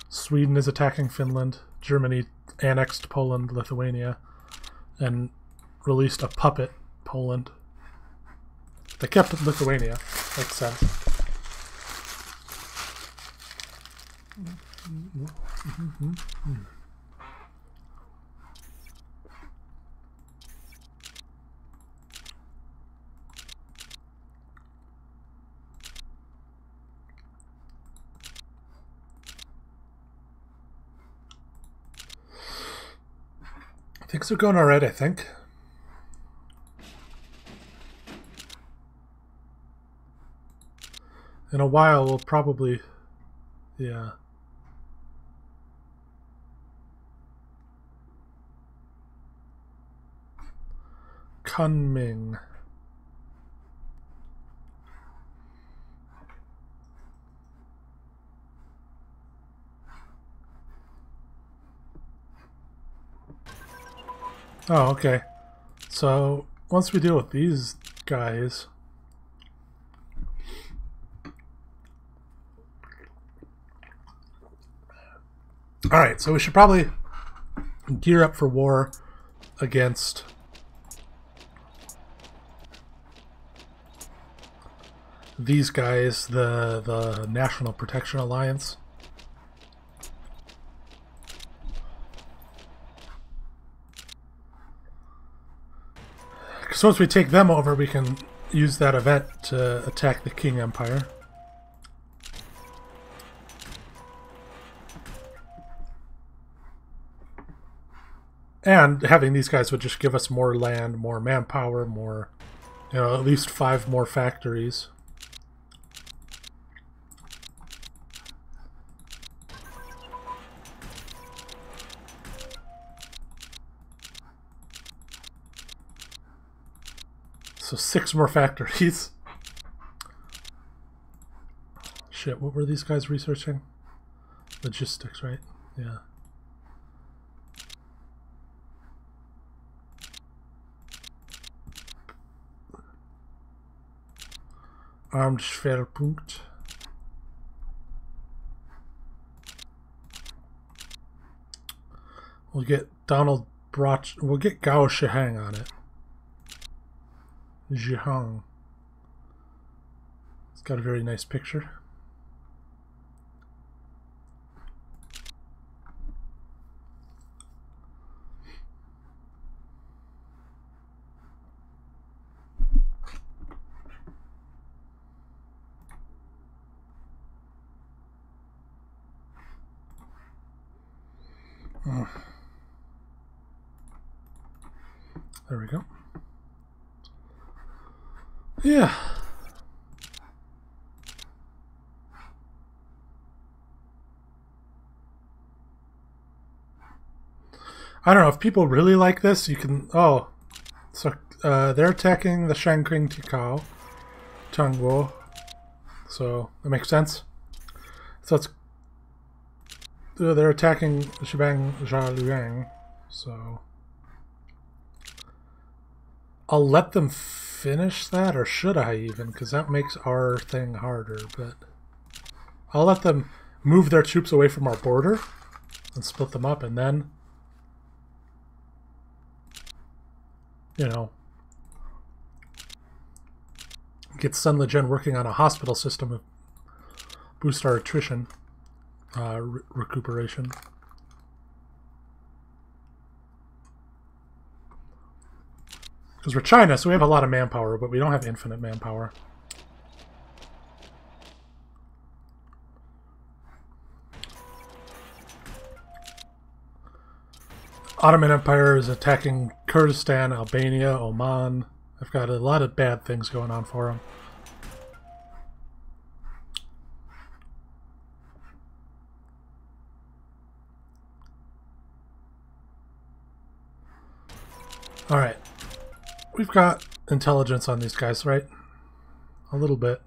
Sweden is attacking Finland. Germany annexed Poland, Lithuania, and released a puppet Poland. They kept Lithuania. Makes sense. Things are going alright, I think. In a while, we'll probably... Yeah. Kunming. Oh, okay. So, once we deal with these guys... Alright, so we should probably gear up for war against these guys, the National Protection Alliance. Because once we take them over, we can use that event to attack the King Empire. And having these guys would just give us more land, more manpower, more, you know, at least 5 more factories. So 6 more factories. Shit, what were these guys researching? Logistics, right? Yeah. Armed Schwerpunkt. We'll get Donald Broch. We'll get Gao Shihang on it. Zhihang. It's got a very nice picture. There we go. Yeah. I don't know if people really like this. You can. Oh, so they're attacking the Shangqing Tikao, Changguo. So that makes sense. So it's they're attacking Shibang Zhaluang. So I'll let them finish that, or should I even? Because that makes our thing harder. But I'll let them move their troops away from our border and split them up, and then, you know, get Sun Lijian working on a hospital system to boost our attrition recuperation. Because we're China, so we have a lot of manpower, but we don't have infinite manpower. Ottoman Empire is attacking Kurdistan, Albania, Oman. I've got a lot of bad things going on for them. Alright. We've got intelligence on these guys, right? A little bit.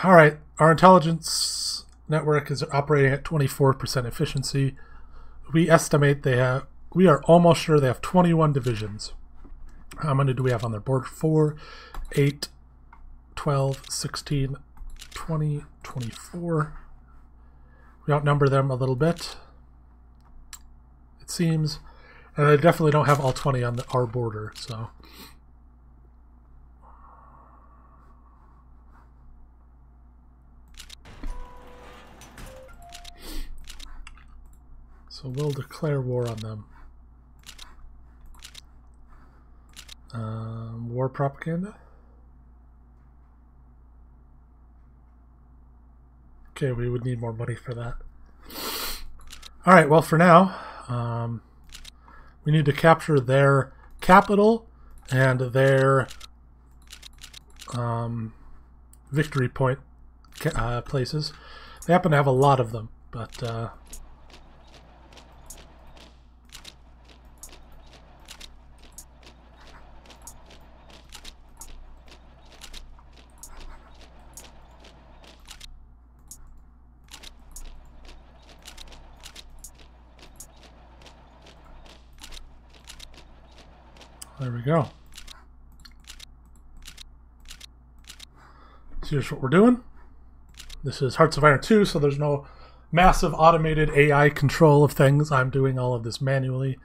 Alright, our intelligence network is operating at 24% efficiency. We estimate we are almost sure they have 21 divisions. How many do we have on their board? 4, 8, 12, 16, 20, 24. We outnumber them a little bit, it seems. And they definitely don't have all 20 on our border, so. So we'll declare war on them. War propaganda? Okay, we would need more money for that. Alright, well for now, we need to capture their capital and their victory point places. They happen to have a lot of them, but there we go. So here's what we're doing. This is Hearts of Iron 2, so there's no massive automated AI control of things. I'm doing all of this manually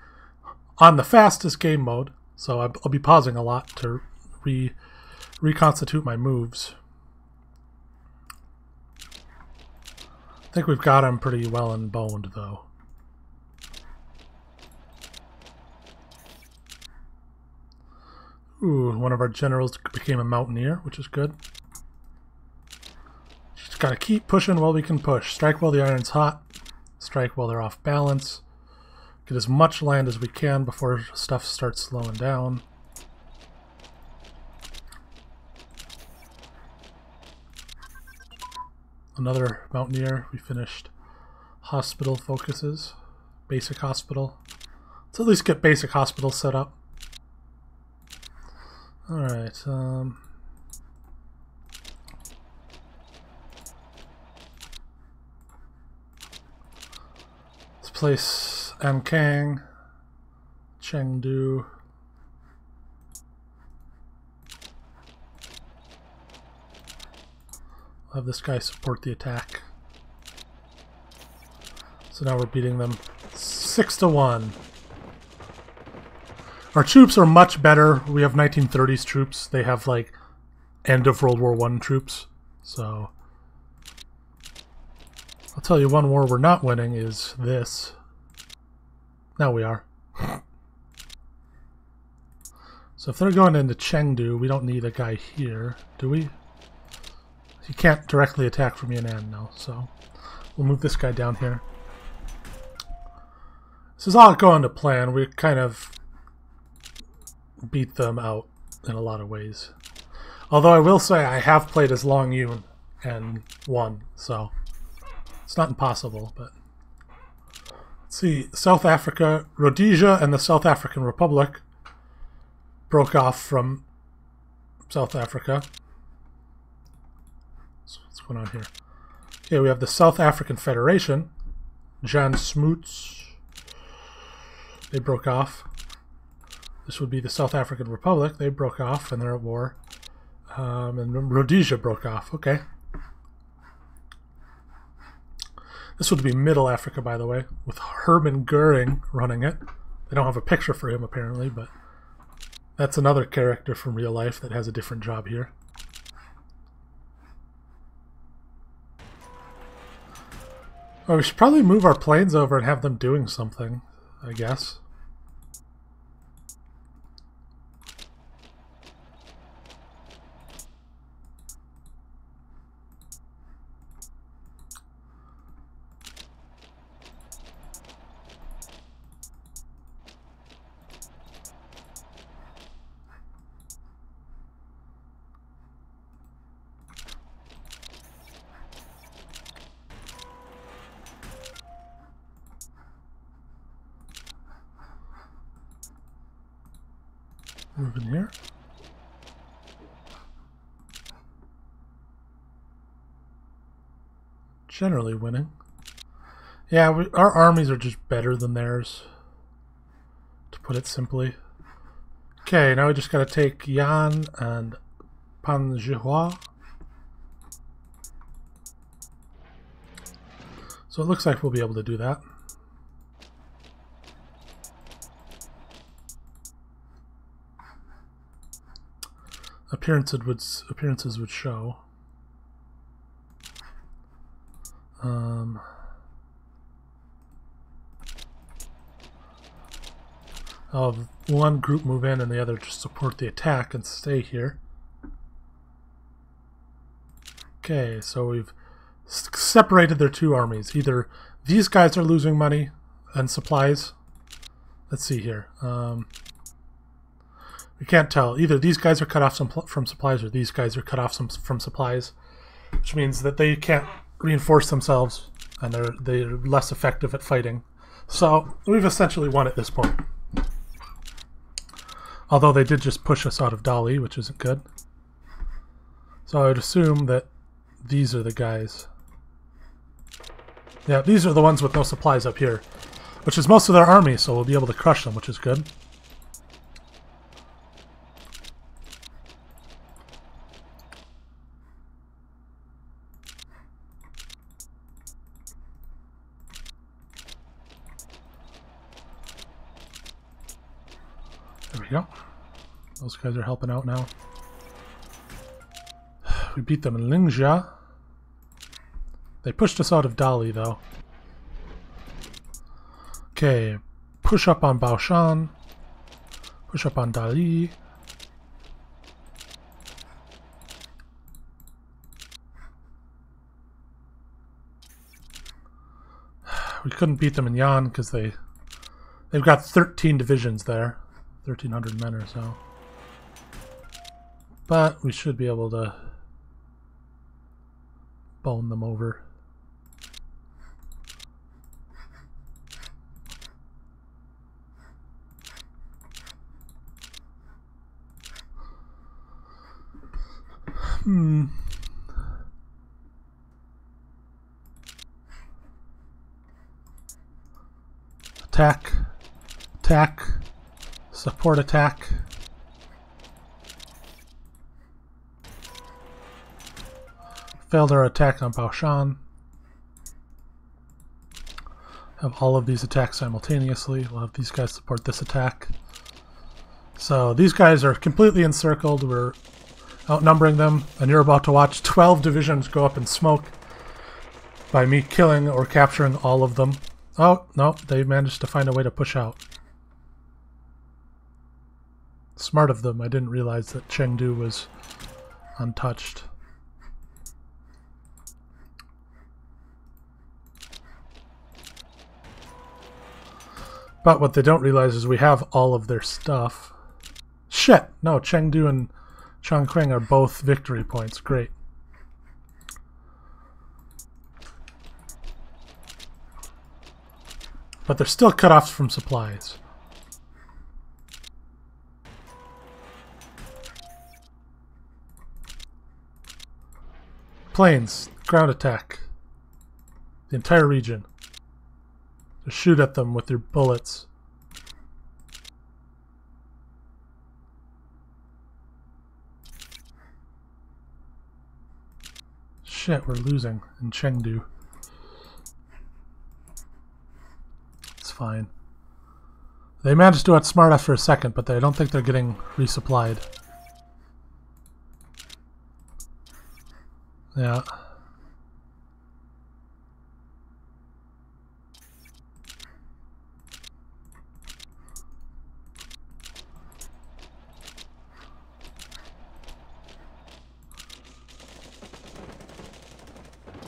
on the fastest game mode, so I'll be pausing a lot to reconstitute my moves. I think we've got them pretty well and boned, though. Ooh, one of our generals became a mountaineer, which is good. Just gotta keep pushing while we can push. Strike while the iron's hot. Strike while they're off balance. Get as much land as we can before stuff starts slowing down. Another mountaineer. We finished hospital focuses. Basic hospital. Let's at least get basic hospital set up. Alright, let's place Ankang, Chengdu. I'll have this guy support the attack. So now we're beating them 6-1. Our troops are much better. We have 1930s troops. They have, like, end of World War I troops. So, I'll tell you one war we're not winning is this. Now we are. So if they're going into Chengdu, we don't need a guy here, do we? He can't directly attack from Yan'an now, so we'll move this guy down here. This is all going to plan. We kind of beat them out in a lot of ways. Although I will say I have played as Long Yun and won, so it's not impossible. But let's see, South Africa, Rhodesia and the South African Republic broke off from South Africa. So what's going on here? Okay, we have the South African Federation, Jan Smuts. They broke off. This would be the South African Republic. They broke off and they're at war. And Rhodesia broke off. Okay. This would be Middle Africa, by the way, with Hermann Goering running it. They don't have a picture for him, apparently, but that's another character from real life that has a different job here. Well, we should probably move our planes over and have them doing something, I guess. Move in here. Generally winning. Yeah, our armies are just better than theirs, to put it simply. Okay, now we just gotta take Yan and Panjihua. So it looks like we'll be able to do that. Appearances would show. I'll have one group move in and the other just support the attack and stay here. Okay, so we've separated their two armies. Either these guys are losing money and supplies. Let's see here. We can't tell. Either these guys are cut off from supplies or these guys are cut off from supplies, which means that they can't reinforce themselves and they're less effective at fighting. So we've essentially won at this point. Although they did just push us out of Dali, which isn't good. So I would assume that these are the guys. Yeah, these are the ones with no supplies up here, which is most of their army, so we'll be able to crush them, which is good. There we go. Those guys are helping out now. We beat them in Lingjia. They pushed us out of Dali, though. Okay, push up on Baoshan. Push up on Dali. We couldn't beat them in Yan because they've got 13 divisions there. 1,300 men or so. But we should be able to bone them over. Attack. Attack. Support attack. Failed our attack on Baoshan. Have all of these attacks simultaneously. We'll have these guys support this attack. So these guys are completely encircled. We're outnumbering them, and you're about to watch 12 divisions go up in smoke by me killing or capturing all of them. Oh, no, they managed to find a way to push out. Smart of them. I didn't realize that Chengdu was untouched. But what they don't realize is we have all of their stuff. Shit! No, Chengdu and Chongqing are both victory points. Great. But they're still cut off from supplies. Planes, ground attack. The entire region. Just shoot at them with your bullets. Shit, we're losing in Chengdu. It's fine. They managed to outsmart us for a second, but I don't think they're getting resupplied. Yeah.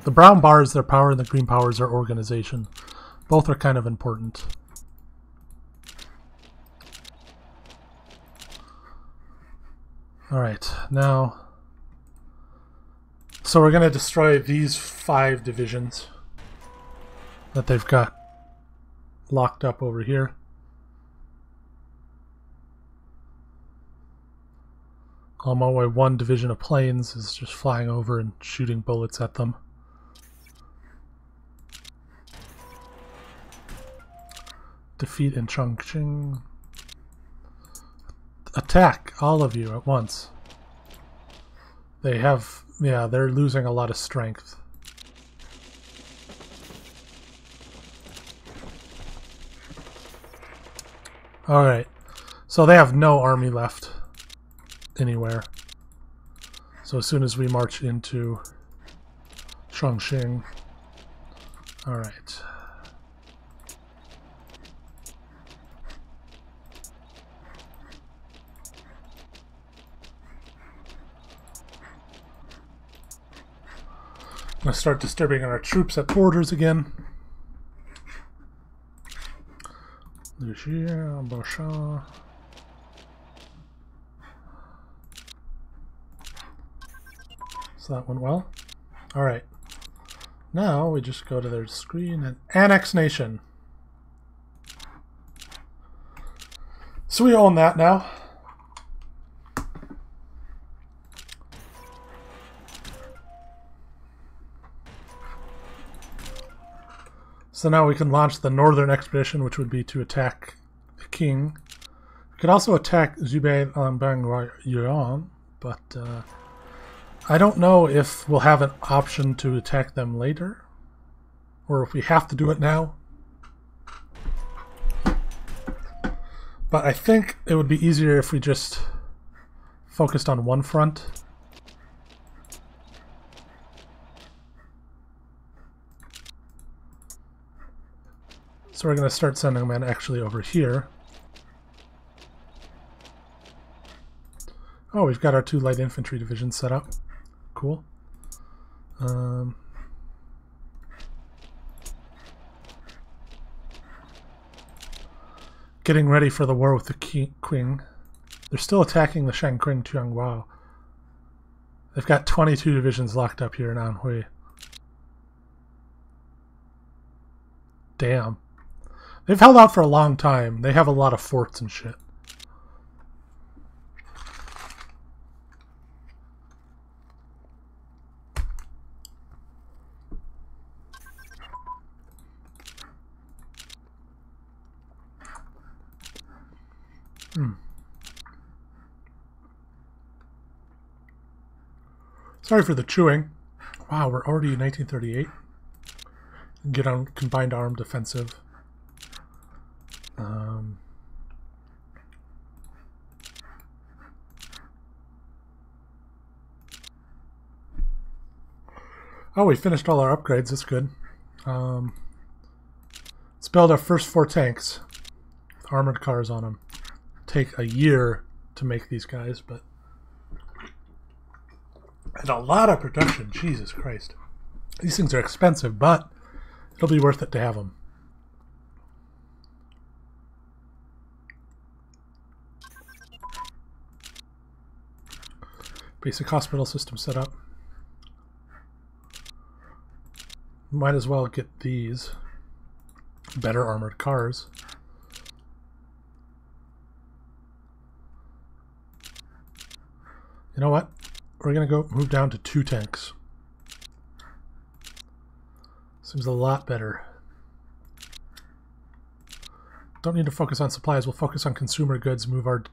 The brown bar is their power and the green power is their organization. Both are kind of important. Alright, now... So we're going to destroy these 5 divisions that they've got locked up over here. On my way, 1 division of planes is just flying over and shooting bullets at them. Defeat in Chongqing. Attack, all of you at once. They have, yeah, they're losing a lot of strength. Alright, so they have no army left anywhere. So as soon as we march into Chongqing, alright. I'm going to start disturbing our troops at borders again. So that went well. Alright. Now we just go to their screen and annex nation. So we own that now. So now we can launch the northern expedition, which would be to attack the king. We could also attack Zhubei Anbang Yuan, but I don't know if we'll have an option to attack them later, or if we have to do it now. But I think it would be easier if we just focused on one front. So we're going to start sending men actually over here. Oh, we've got our 2 light infantry divisions set up. Cool. Getting ready for the war with the Qing. They're still attacking the Shangqing Tianguo. They've got 22 divisions locked up here in Anhui. Damn. They've held out for a long time. They have a lot of forts and shit. Sorry for the chewing. Wow, we're already in 1938. Get on combined armed offensive. Oh, we finished all our upgrades. That's good. Let's build our first 4 tanks with armored cars on them. Take a year to make these guys, but and a lot of production. Jesus Christ. These things are expensive, but it'll be worth it to have them. Basic hospital system set up. Might as well get these better armored cars. You know what? We're gonna go move down to 2 tanks. Seems a lot better. Don't need to focus on supplies. We'll focus on consumer goods, move our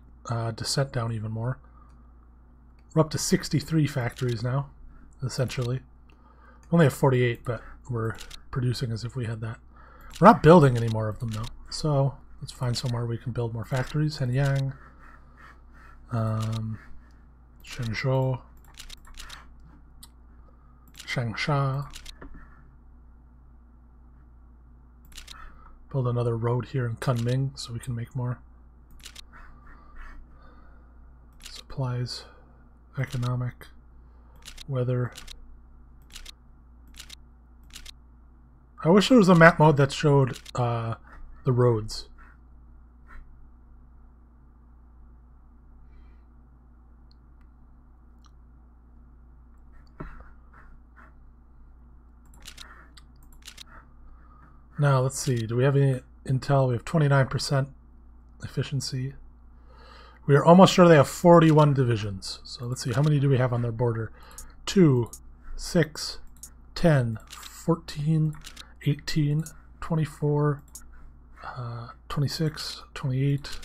descent down even more. We're up to 63 factories now, essentially. We only have 48, but we're producing as if we had that. We're not building any more of them, though. So let's find somewhere we can build more factories. Henyang. Shenzhou. Changsha. Build another road here in Kunming so we can make more. Supplies. Economic. Weather. I wish there was a map mode that showed the roads. Now, let's see. Do we have any intel? We have 29% efficiency. We are almost sure they have 41 divisions. So let's see. How many do we have on their border? 2, 6, 10, 14, 18, 24, 26, 28,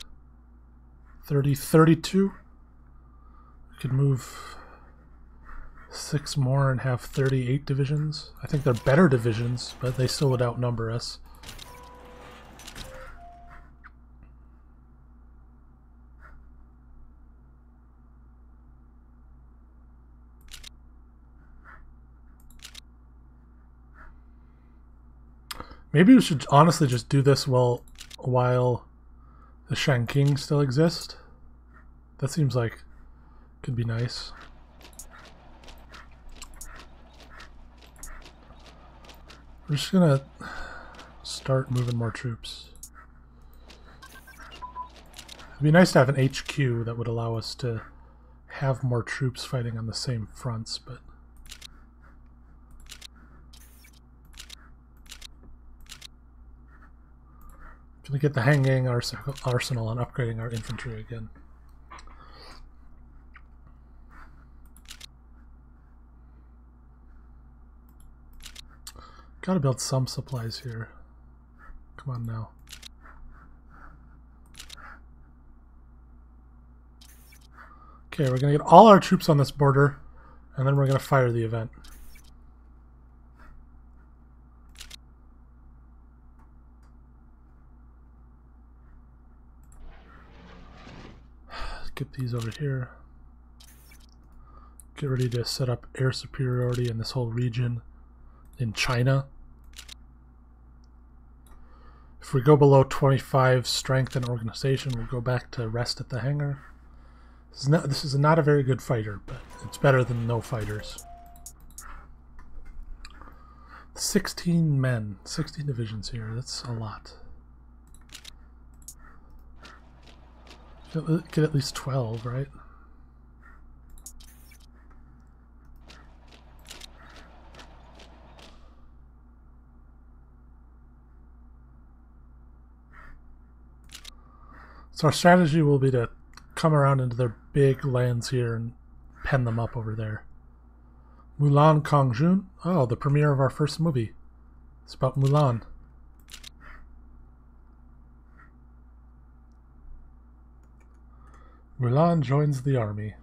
30, 32. We could move 6 more and have 38 divisions. I think they're better divisions, but they still would outnumber us. Maybe we should honestly just do this while the Shanking still exist. That seems like could be nice. We're just gonna start moving more troops. It'd be nice to have an HQ that would allow us to have more troops fighting on the same fronts, but gonna get the hanging arsenal and upgrading our infantry again. Gotta build some supplies here. Come on now. Okay, we're gonna get all our troops on this border, and then we're gonna fire the event. Get these over here. Get ready to set up air superiority in this whole region in China. If we go below 25 strength and organization, we'll go back to rest at the hangar. This is not a very good fighter, but it's better than no fighters. 16 men, 16 divisions here. That's a lot. Get at least 12, right? So our strategy will be to come around into their big lands here and pen them up over there. Mulan Kongjun. Oh, the premiere of our first movie. It's about Mulan. Mulan joins the army.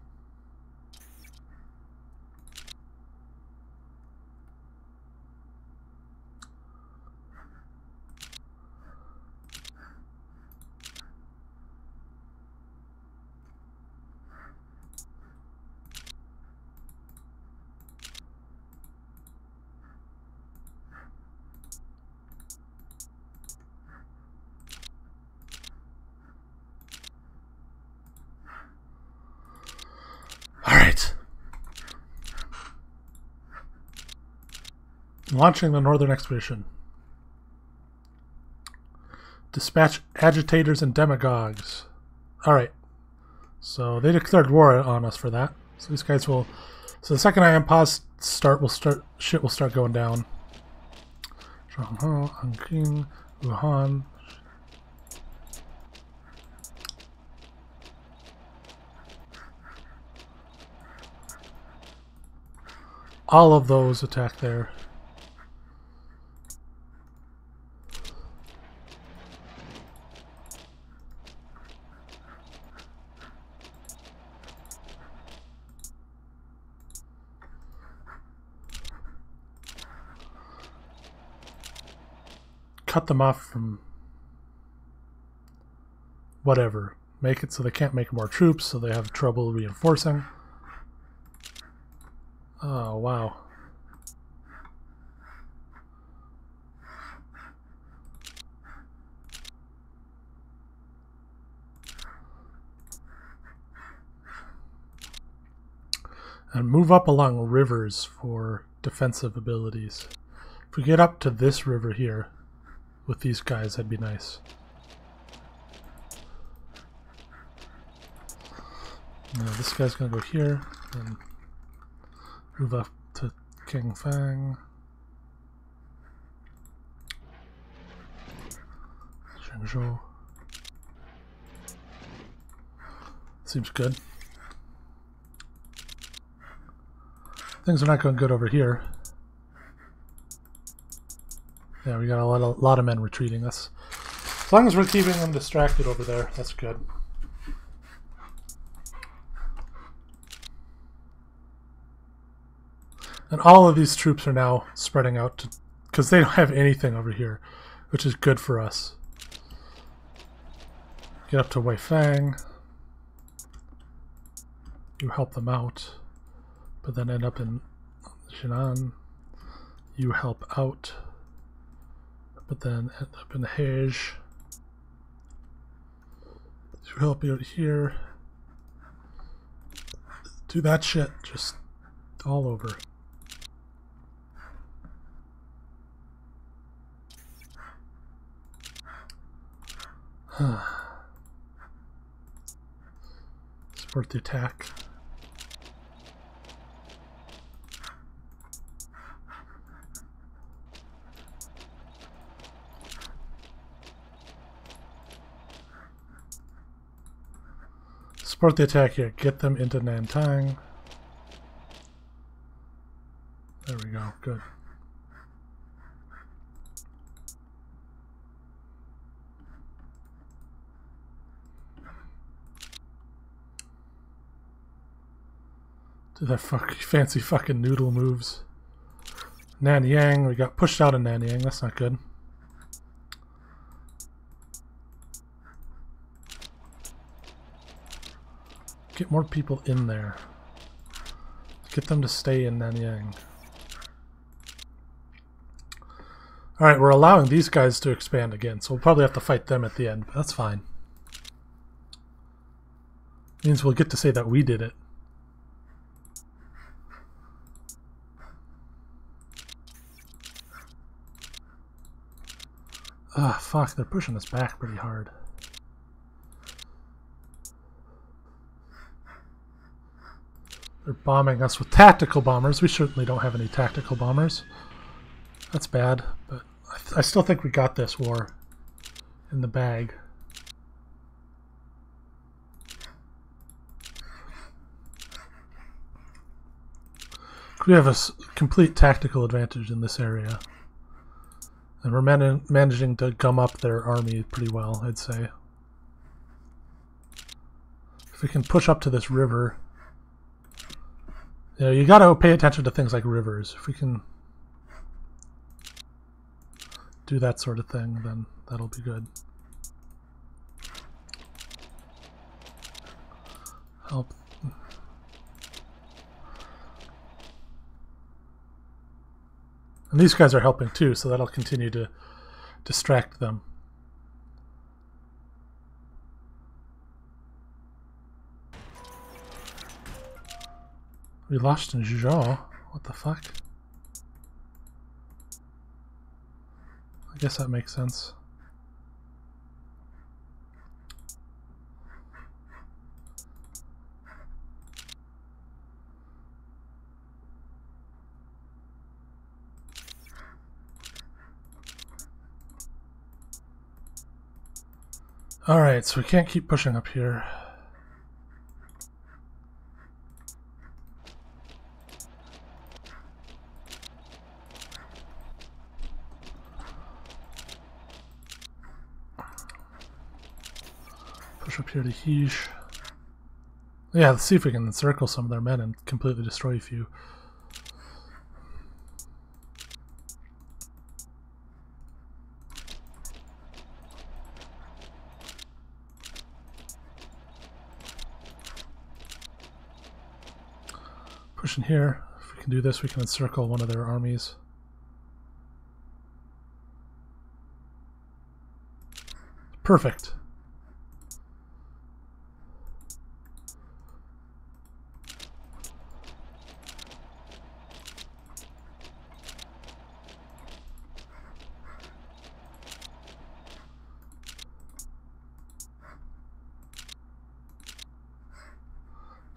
Launching the Northern Expedition. Dispatch agitators and demagogues. Alright. So they declared war on us for that. So these guys will. So the second I unpause shit will start going down. Shanghai, Anqing, Wuhan. All of those attack there. Cut them off from whatever. Make it so they can't make more troops, so they have trouble reinforcing. Oh, wow. And move up along rivers for defensive abilities. If we get up to this river here with these guys, that'd be nice. Now this guy's gonna go here and move up to King Fang. Zhengzhou. Seems good. Things are not going good over here. Yeah, we got a lot of men retreating us. As long as we're keeping them distracted over there, that's good. And all of these troops are now spreading out to, because they don't have anything over here, which is good for us. Get up to Weifang. You help them out, but then end up in Jinan. You help out, but then end up in Hej. You help out here. Do that shit just all over. Support the attack. Support the attack here. Get them into Nantang. There we go. Good. Do that fancy fucking noodle moves. Nanyang, we got pushed out of Nanyang. That's not good. Get more people in there. Get them to stay in Nanyang. Alright, we're allowing these guys to expand again, so we'll probably have to fight them at the end, but that's fine. Means we'll get to say that we did it. Ah, fuck, they're pushing us back pretty hard. They're bombing us with tactical bombers. We certainly don't have any tactical bombers. That's bad, but I still think we got this war in the bag. We have a complete tactical advantage in this area. And we're managing to gum up their army pretty well, I'd say. If we can push up to this river... You know, you gotta pay attention to things like rivers. If we can do that sort of thing, then that'll be good. Help. And these guys are helping too, so that'll continue to distract them. We lost in Zhou. What the fuck? I guess that makes sense. Alright, so we can't keep pushing up here. Push up here to Hege. Yeah, let's see if we can encircle some of their men and completely destroy a few. Pushing here. If we can do this, we can encircle one of their armies. Perfect.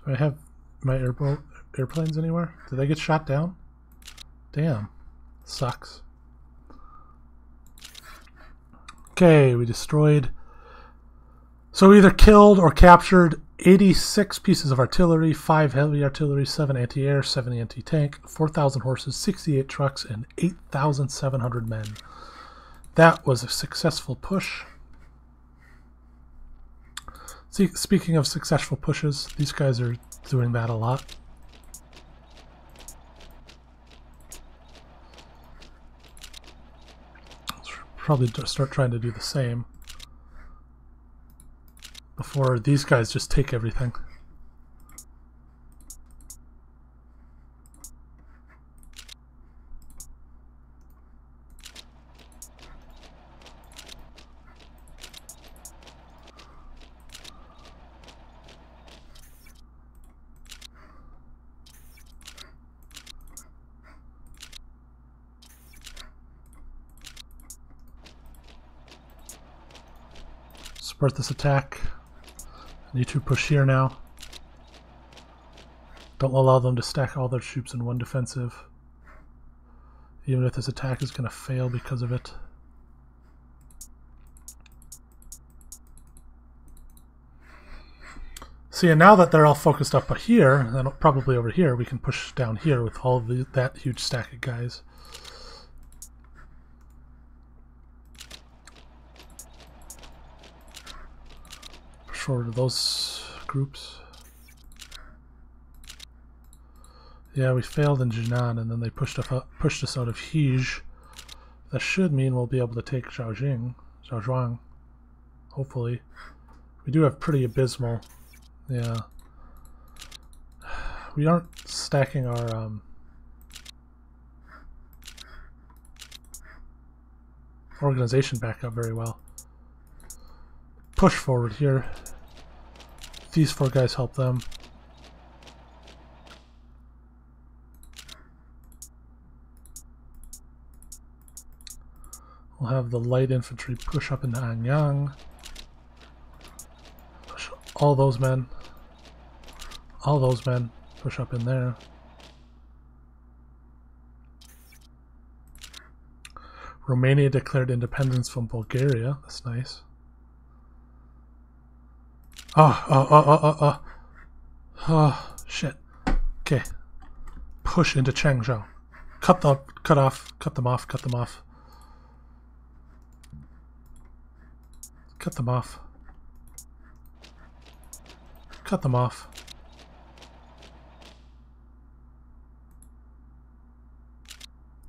Do I have my airplanes anywhere? Did they get shot down? Damn. Sucks. Okay, we destroyed. So we either killed or captured 86 pieces of artillery, 5 heavy artillery, 7 anti-air, 7 anti-tank, 4,000 horses, 68 trucks, and 8,700 men. That was a successful push. See, speaking of successful pushes, these guys are doing that a lot. Let's probably start trying to do the same before these guys just take everything. Support this attack. I need to push here now. Don't allow them to stack all their troops in one defensive, even if this attack is going to fail because of it. See, and now that they're all focused up here, and probably over here, we can push down here with all of that huge stack of guys. Forward to those groups. Yeah, we failed in Jinan, and then they pushed us out of Hege. That should mean we'll be able to take Zhaozhuang. Hopefully. We do have pretty abysmal. Yeah. We aren't stacking our organization back up very well. Push forward here. These 4 guys help them. We'll have the light infantry push up into Anyang. Push all those men. All those men push up in there. Romania declared independence from Bulgaria. That's nice. Oh, shit. Okay. Push into Changzhou. Cut them off. Cut them off. Cut them off. Cut them off.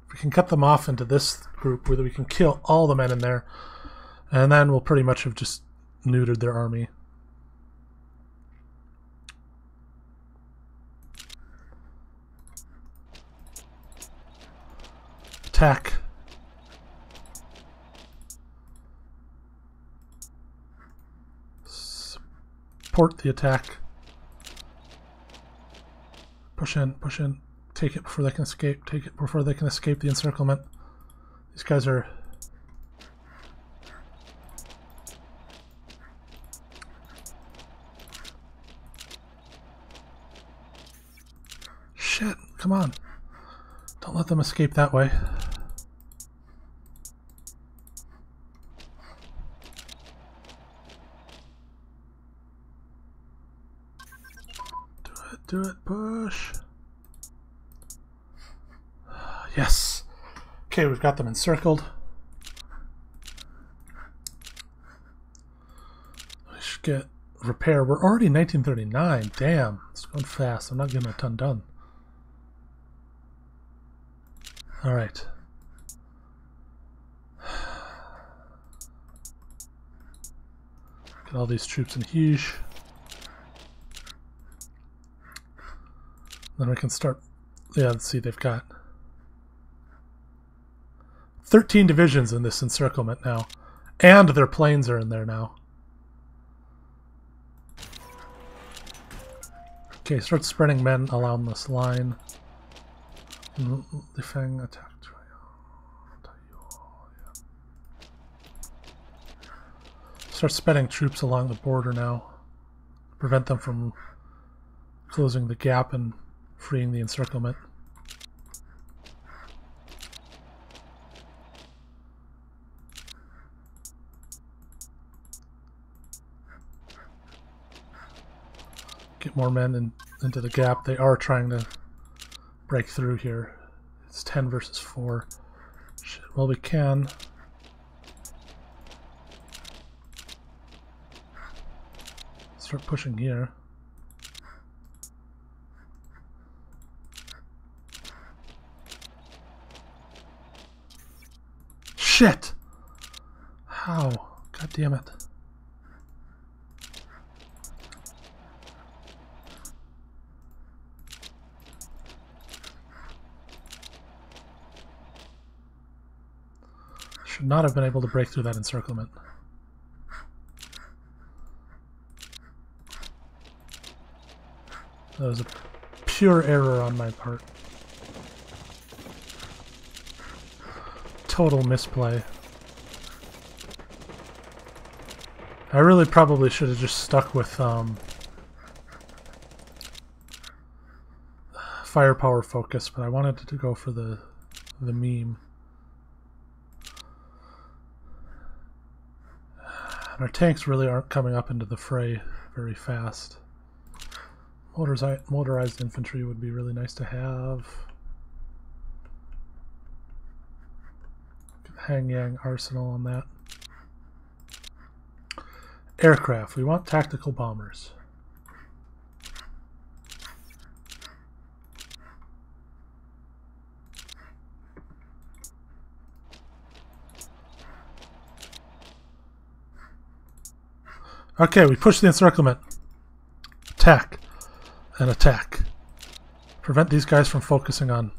If we can cut them off into this group, where we can kill all the men in there, and then we'll pretty much have just neutered their army. Attack. Support the attack. Push in, push in. Take it before they can escape. Take it before they can escape the encirclement. These guys are... Shit, come on. Don't let them escape that way. Do it, push. Yes. Okay, we've got them encircled. We should get repair. We're already 1939. Damn, it's going fast. I'm not getting a ton done. All right. Get all these troops in Huge. Then we can start. Yeah, let's see. They've got 13 divisions in this encirclement now, and their planes are in there now. Okay, start spreading men along this line. Defang attack. Start spreading troops along the border now. Prevent them from closing the gap and freeing the encirclement. Get more men into the gap. They are trying to break through here. It's 10 versus 4. Shit, well, we can. Start pushing here. Shit! How? God damn it. Should not have been able to break through that encirclement. That was a pure error on my part. Total misplay. I really probably should have just stuck with firepower focus, but I wanted to go for the meme. And our tanks really aren't coming up into the fray very fast. Motorized infantry would be really nice to have. Hanyang arsenal on that. Aircraft. We want tactical bombers. Okay, we push the encirclement. Attack. And attack. Prevent these guys from focusing on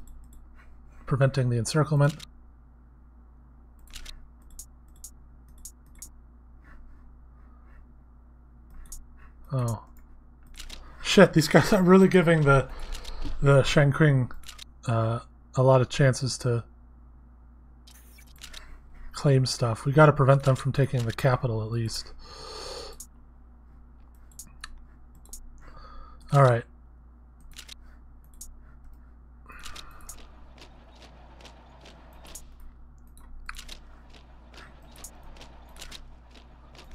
preventing the encirclement. Oh. Shit, these guys are really giving the Shanqing a lot of chances to claim stuff. We got to prevent them from taking the capital at least. All right.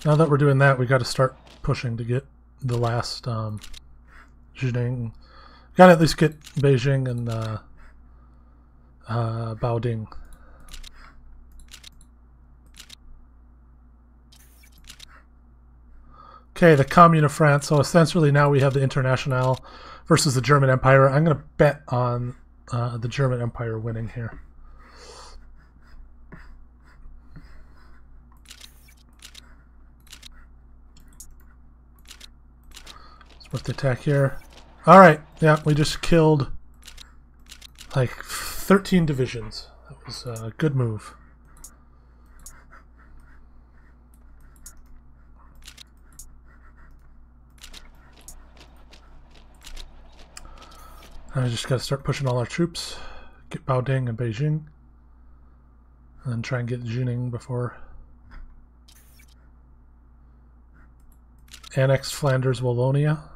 Now that we're doing that, we got to start pushing to get the last Jining. Got to at least get Beijing and Baoding. Okay, the Commune of France. So essentially now we have the Internationale versus the German Empire. I'm going to bet on the German Empire winning here. It's worth the attack here. All right, yeah, we just killed like 13 divisions. That was a good move. I just got to start pushing all our troops, get Baoding and Beijing, and then try and get Jining before annex Flanders, Wallonia.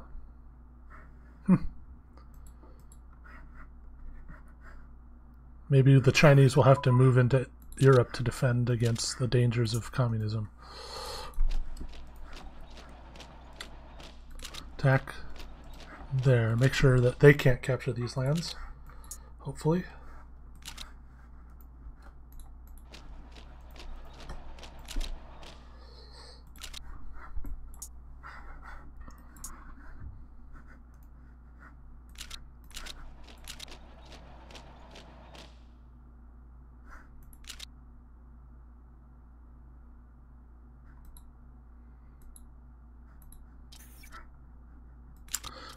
Maybe the Chinese will have to move into Europe to defend against the dangers of communism. Attack. there. Make sure that they can't capture these lands, hopefully.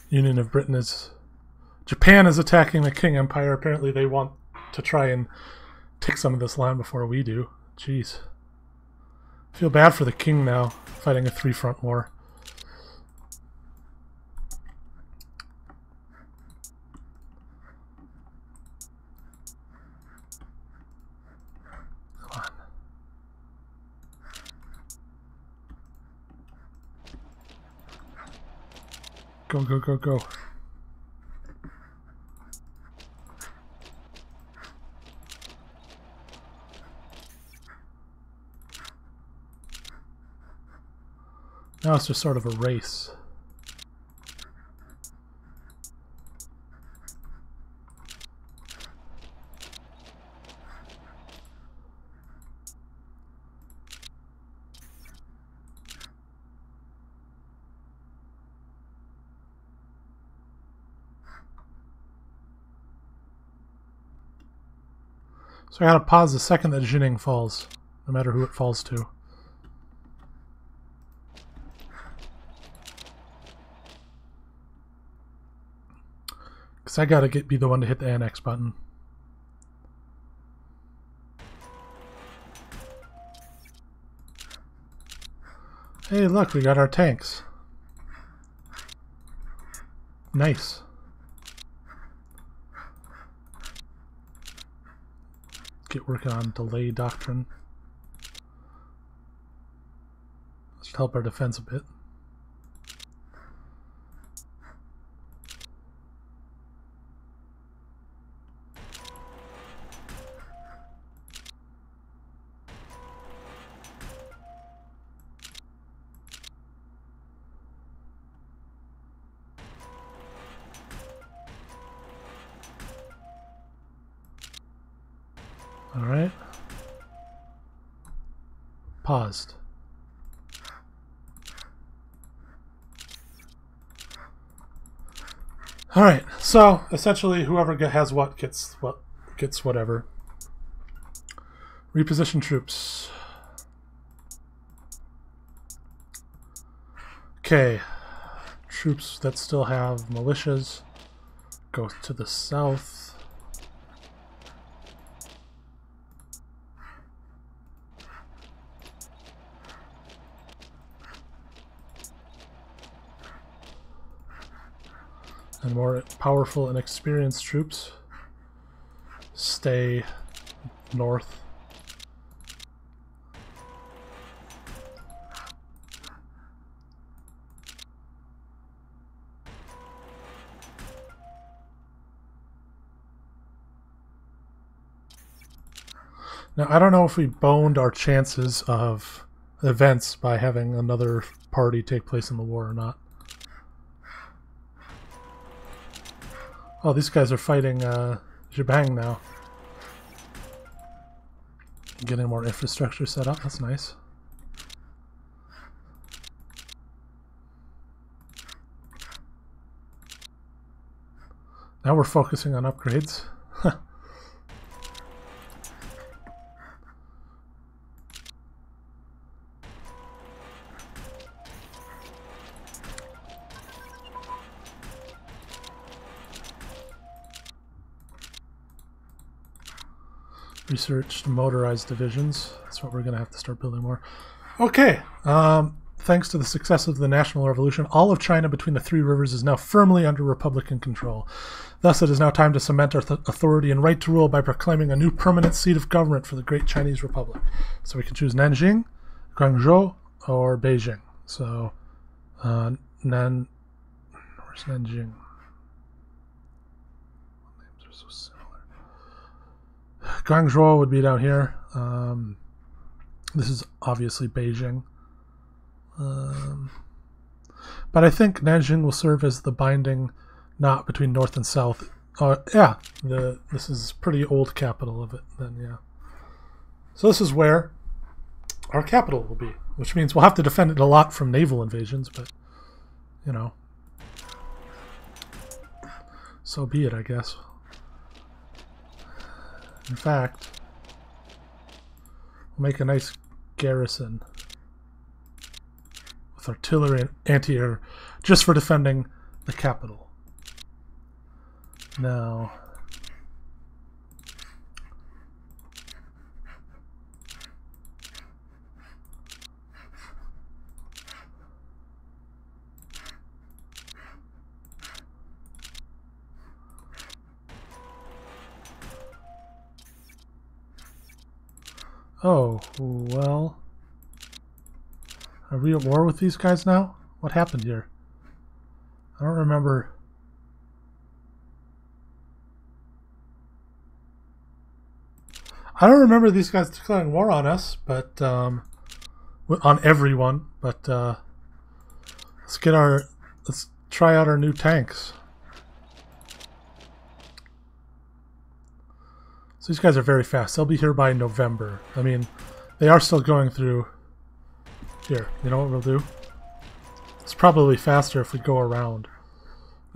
Union of Britain is... Japan is attacking the Qing Empire. Apparently they want to try and take some of this land before we do. Jeez. I feel bad for the king now, fighting a three-front war. Come on. Go, go, go, go. Now it's just sort of a race. So I gotta pause the second that Jining falls, no matter who it falls to. Because I gotta be the one to hit the annex button. Hey, look, we got our tanks. Nice. Get working on delay doctrine. Let's help our defense a bit. All right. Paused. All right. So essentially, whoever has what gets whatever. Reposition troops. Okay. Troops that still have militias go to the south. And more powerful and experienced troops stay north. Now, I don't know if we boned our chances of events by having another party take place in the war or not. Oh, these guys are fighting Zhabang now. Getting more infrastructure set up, that's nice. Now we're focusing on upgrades. Researched motorized divisions. That's what we're going to have to start building more. Okay. Thanks to the success of the National Revolution, all of China between the three rivers is now firmly under Republican control. Thus, it is now time to cement our authority and right to rule by proclaiming a new permanent seat of government for the Great Chinese Republic. So we can choose Nanjing, Guangzhou, or Beijing. So, where's Nanjing? Names are so similar. Guangzhou would be down here. This is obviously Beijing. But I think Nanjing will serve as the binding knot between north and south. Yeah, this is pretty old capital of it then, yeah. So this is where our capital will be, which means we'll have to defend it a lot from naval invasions, but, you know, so be it, I guess. In fact, we'll make a nice garrison with artillery and anti-air just for defending the capital. Now, oh, well, are we at war with these guys now? What happened here? I don't remember. I don't remember these guys declaring war on us, but on everyone. But let's try out our new tanks. So these guys are very fast. They'll be here by November. I mean, they are still going through. Here, you know what we'll do? It's probably faster if we go around.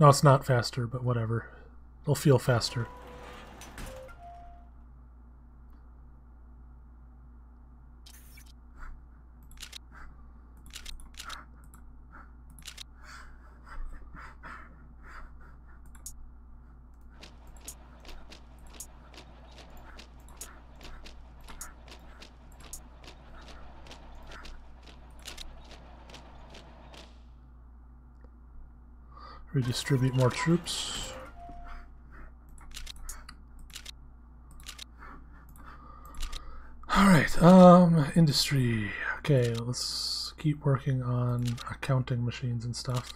No, it's not faster, but whatever. It'll feel faster. Redistribute more troops. Alright, industry. Okay, let's keep working on accounting machines and stuff.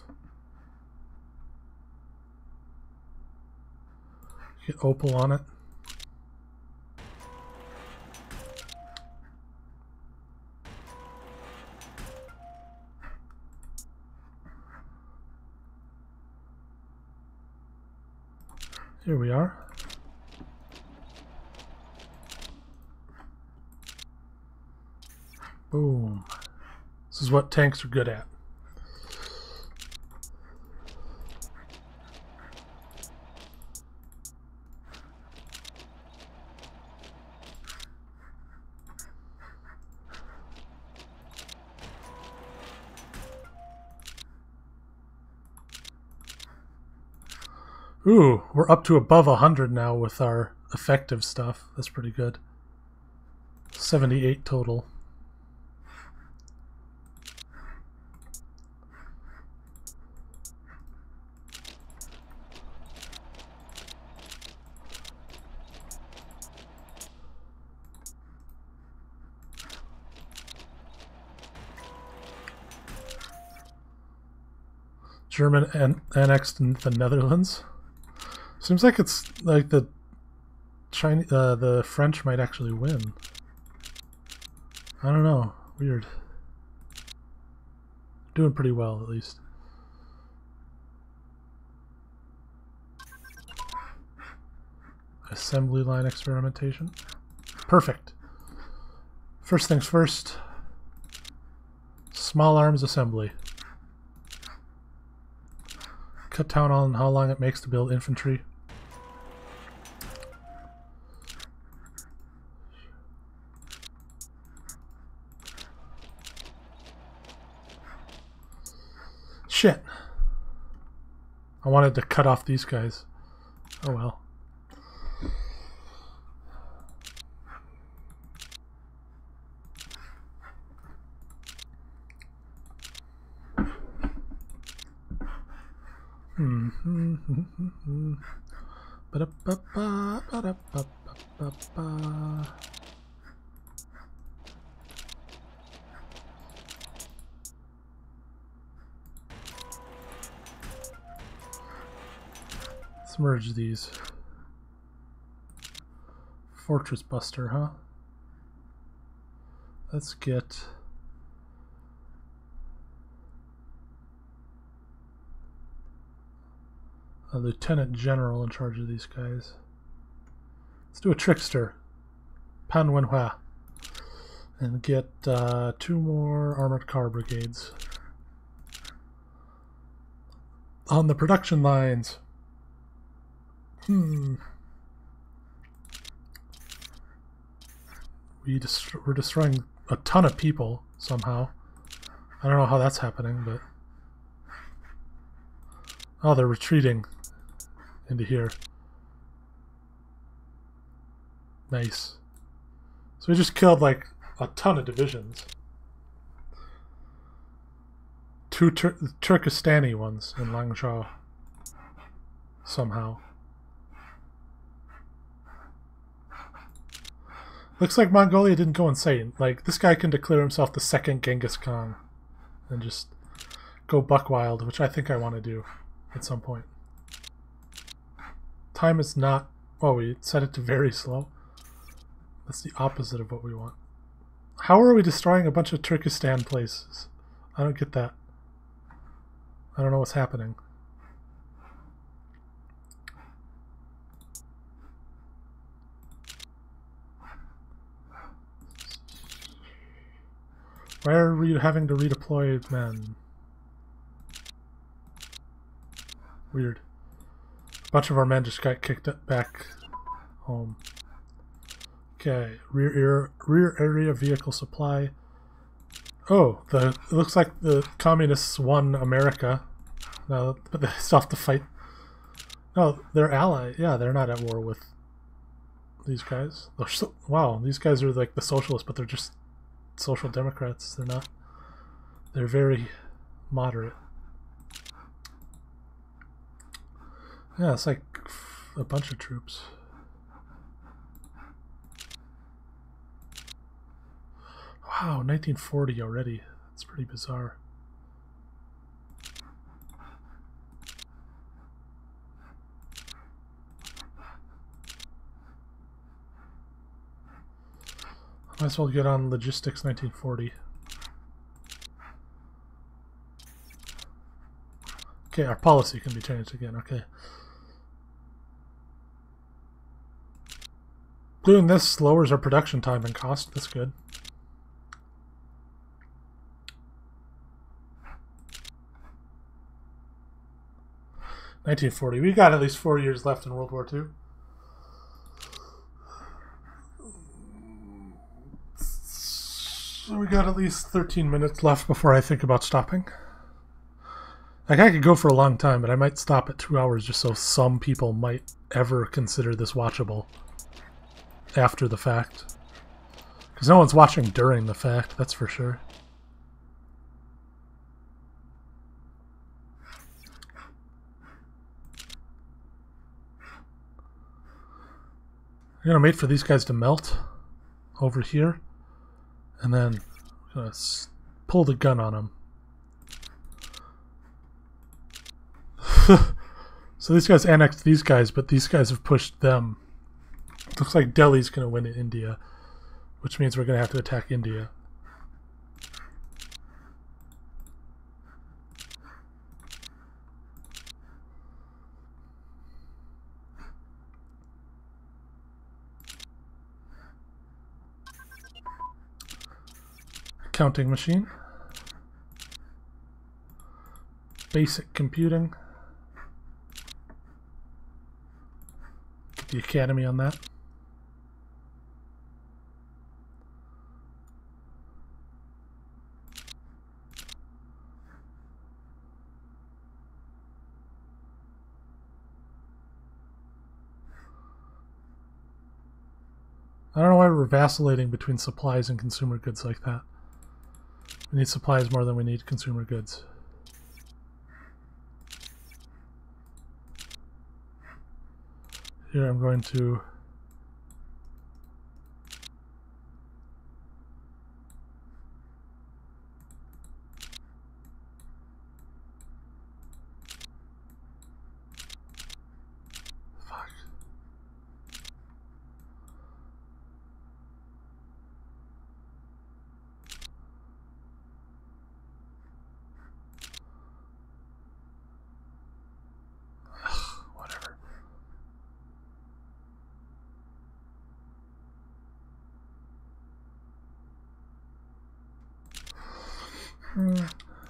Get Opal on it. Here we are. Boom. This is what tanks are good at. Ooh, we're up to above 100 now with our effective stuff. That's pretty good. 78 total. German annexed the Netherlands. Seems like it's like the French might actually win. I don't know. Weird. Doing pretty well, at least. Assembly line experimentation. Perfect. First things first. Small arms assembly. Cut down on how long it makes to build infantry. Shit. I wanted to cut off these guys. Oh well. Let's merge these. Fortress Buster, huh? Let's get a lieutenant general in charge of these guys. Let's do a trickster. Pan Wenhua. And get 2 more armored car brigades. On the production lines. We're destroying a ton of people somehow. I don't know how that's happening, but... Oh, they're retreating into here. Nice. So we just killed like a ton of divisions. 2 Turkestani ones in Langzhou. Somehow. Looks like Mongolia didn't go insane. Like, this guy can declare himself the second Genghis Khan. And just go buck wild, which I think I want to do at some point. Time is not... Oh, we set it to very slow. That's the opposite of what we want. How are we destroying a bunch of Turkestan places? I don't get that. I don't know what's happening. Why are we having to redeploy men? Weird. A bunch of our men just got kicked back home. Okay, rear area vehicle supply. Oh, it looks like the communists won America. No, but they still have to fight. No, they're allied. Yeah, they're not at war with these guys. Wow, these guys are like the socialists, but they're just social democrats. They're not. They're very moderate. Yeah, it's like a bunch of troops. Wow, 1940 already. That's pretty bizarre. Might as well get on logistics 1940. Okay, our policy can be changed again. Okay. Doing this lowers our production time and cost. That's good. $1940. We got at least 4 years left in World War II. So we got at least 13 minutes left before I think about stopping. Like, I could go for a long time, but I might stop at 2 hours just so some people might ever consider this watchable after the fact. Because no one's watching during the fact, that's for sure. I'm going to wait for these guys to melt over here. And then I'm going to pull the gun on them. So these guys annexed these guys, but these guys have pushed them. Looks like Delhi's going to win in India, which means we're going to have to attack India. Counting machine. Basic computing. Get the academy on that. I don't know why we're vacillating between supplies and consumer goods like that. We need supplies more than we need consumer goods. Here I'm going to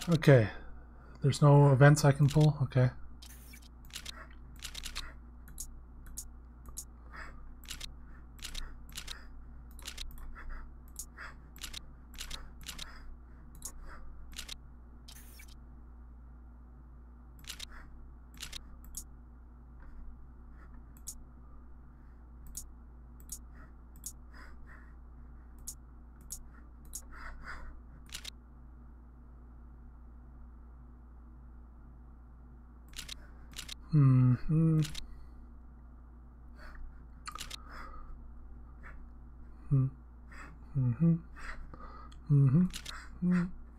Okay. There's no events I can pull? Okay. Mm-hmm. Mm-hmm. Mm-hmm.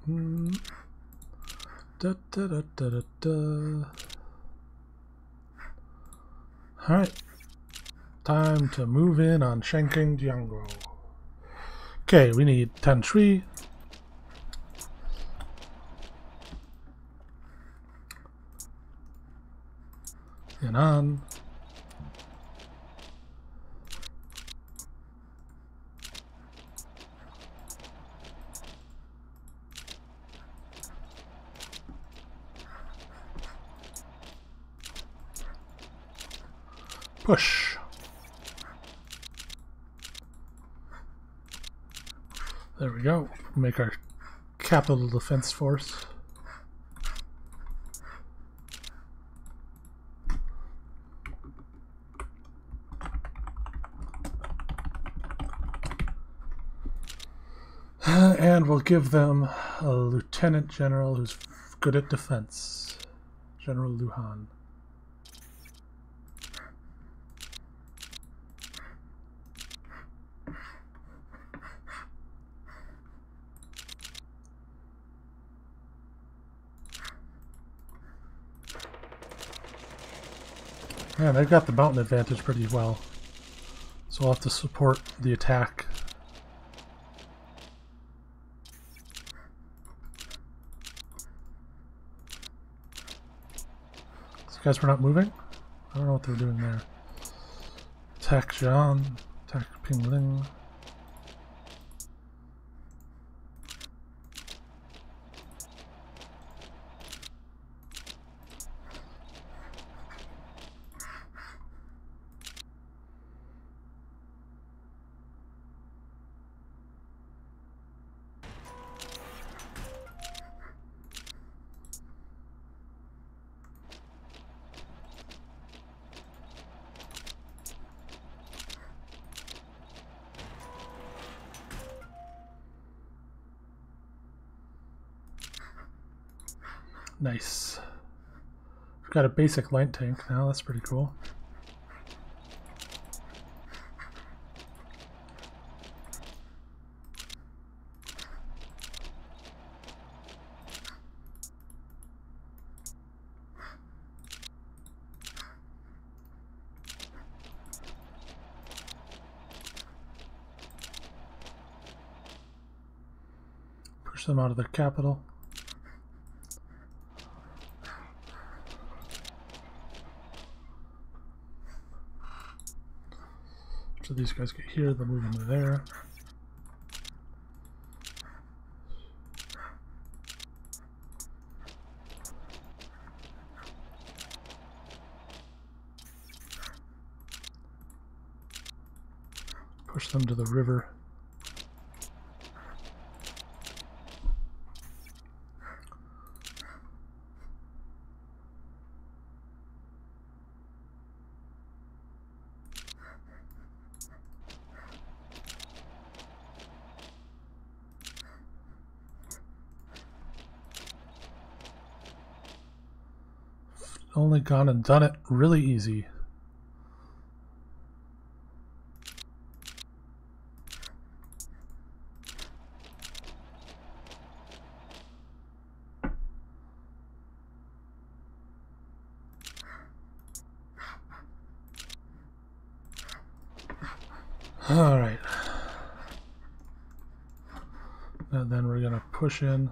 Mm-hmm. Da, da, da, da, da, da. Alright. Time to move in on Shanking Jiangro. Okay, we need 10 tree. And on. Push. There we go. Make our capital defense force. And we'll give them a lieutenant general who's good at defense. General Luhan. Man, they've got the mountain advantage pretty well. So we'll have to support the attack. These guys were not moving? I don't know what they're doing there. Attack Jian. Attack Pingling. Nice. We've got a basic light tank now, that's pretty cool. Push them out of the capital. So these guys get here, they'll move into there. Push them to the river. Only gone and done it really easy. All right. And then we're going to push in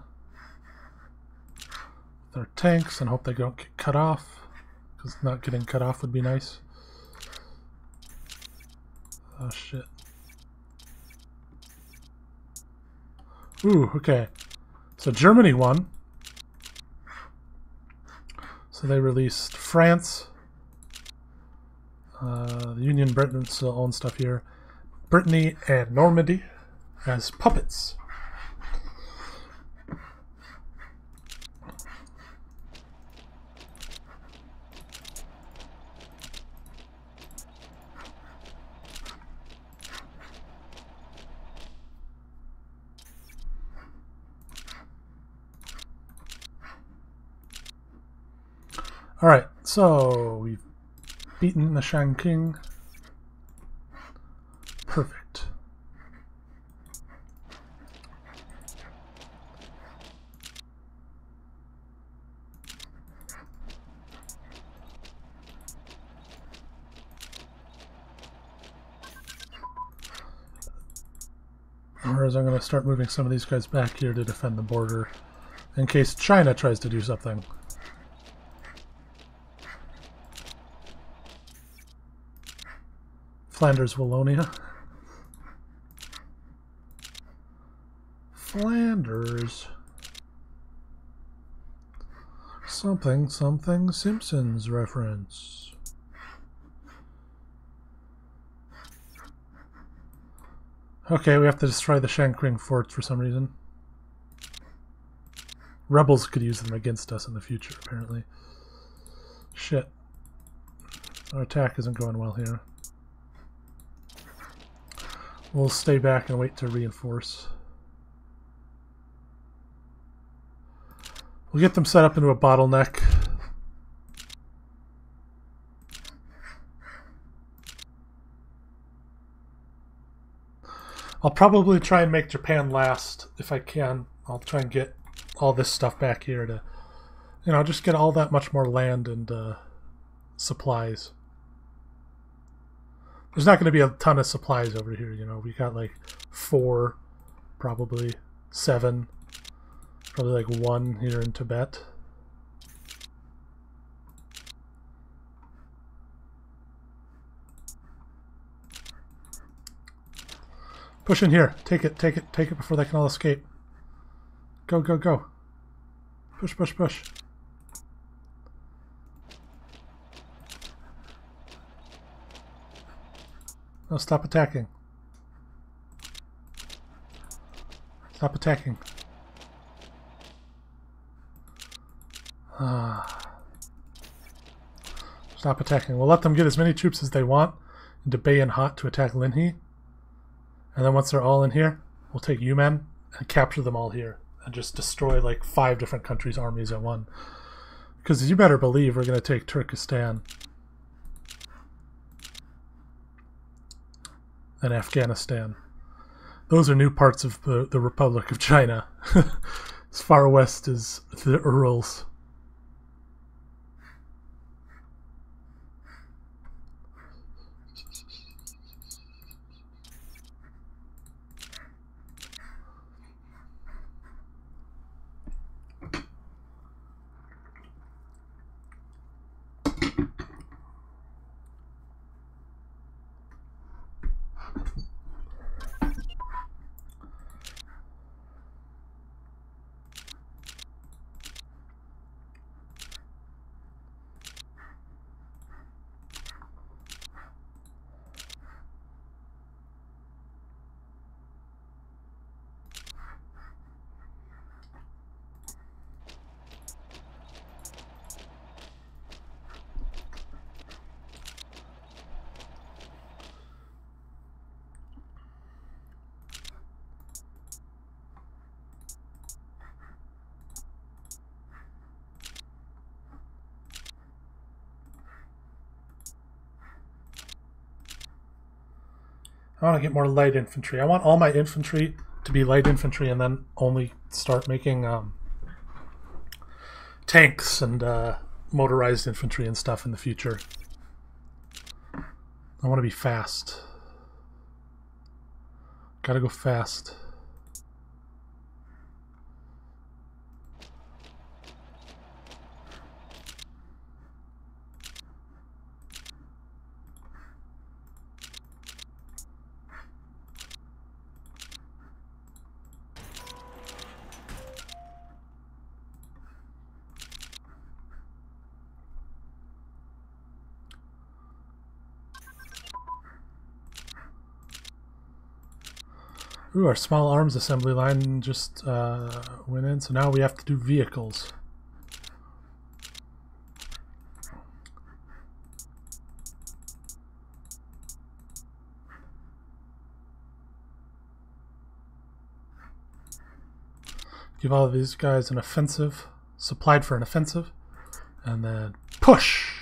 with our tanks and hope they don't get cut off, because not getting cut off would be nice. Oh shit. Ooh, okay. So Germany won. So they released France. The Union Britain still owns stuff here. Brittany and Normandy as puppets. Alright, so we've beaten the Shang King. Perfect. Whereas I'm going to start moving some of these guys back here to defend the border in case China tries to do something. Flanders, Wallonia. Flanders. Something, something Simpsons reference. Okay, we have to destroy the Shanqing forts for some reason. Rebels could use them against us in the future, apparently. Shit. Our attack isn't going well here. We'll stay back and wait to reinforce. We'll get them set up into a bottleneck. I'll probably try and make Japan last if I can. I'll try and get all this stuff back here to, you know, just get all that much more land and supplies. There's not going to be a ton of supplies over here, you know. We got like 4, probably 7, probably like 1 here in Tibet. Push in here. Take it, take it, take it before they can all escape. Go, go, go. Push, push, push. No, stop attacking. Stop attacking. Stop attacking. We'll let them get as many troops as they want into Bayan Hot to attack Linhe. And then once they're all in here, we'll take Yumen and capture them all here. And just destroy like 5 different countries' armies at one. Because you better believe we're going to take Turkestan. And Afghanistan. Those are new parts of the Republic of China. As far west as the Urals. I want to get more light infantry. I want all my infantry to be light infantry and then only start making tanks and motorized infantry and stuff in the future. I want to be fast. Gotta go fast. Ooh, our small arms assembly line just went in, so now we have to do vehicles. Give all of these guys an offensive, supplied for an offensive, and then push!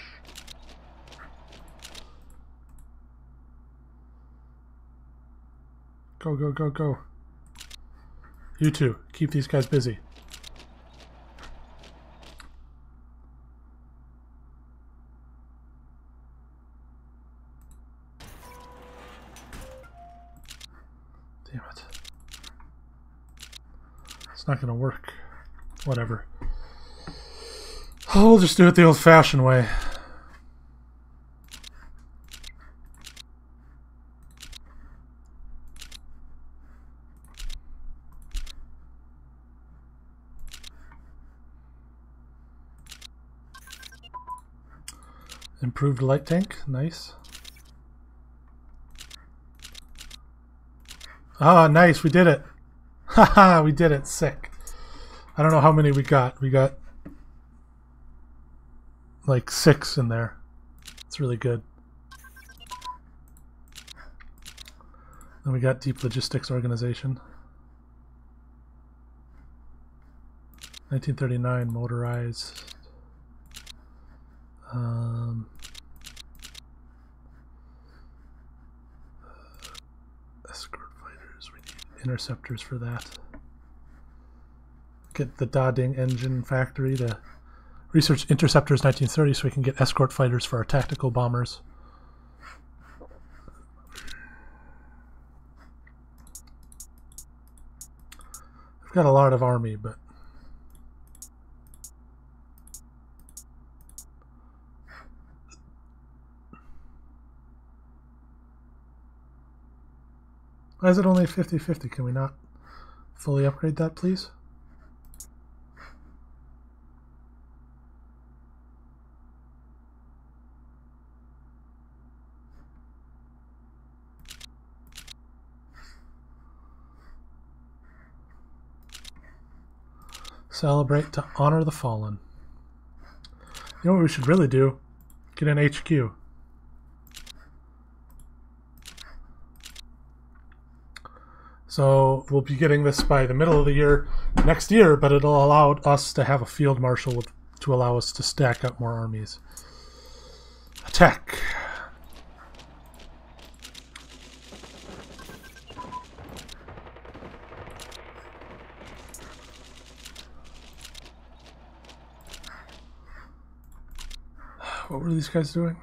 Go, go, go, go. You two, keep these guys busy. Damn it. It's not gonna work. Whatever. Oh, we'll just do it the old-fashioned way. Improved light tank, nice. Ah, nice, we did it. Haha, we did it, sick. I don't know how many we got. We got like 6 in there. It's really good. Then we got Deep Logistics Organization. 1939 motorized. Escort fighters. We need interceptors for that. Get the Dading engine factory to research interceptors 1930 so we can get escort fighters for our tactical bombers. I've got a lot of army, but why is it only 50-50? Can we not fully upgrade that, please? Celebrate to honor the fallen. You know what we should really do? Get an HQ. So we'll be getting this by the middle of the year next year, but it'll allow us to have a field marshal to allow us to stack up more armies. Attack! What were these guys doing?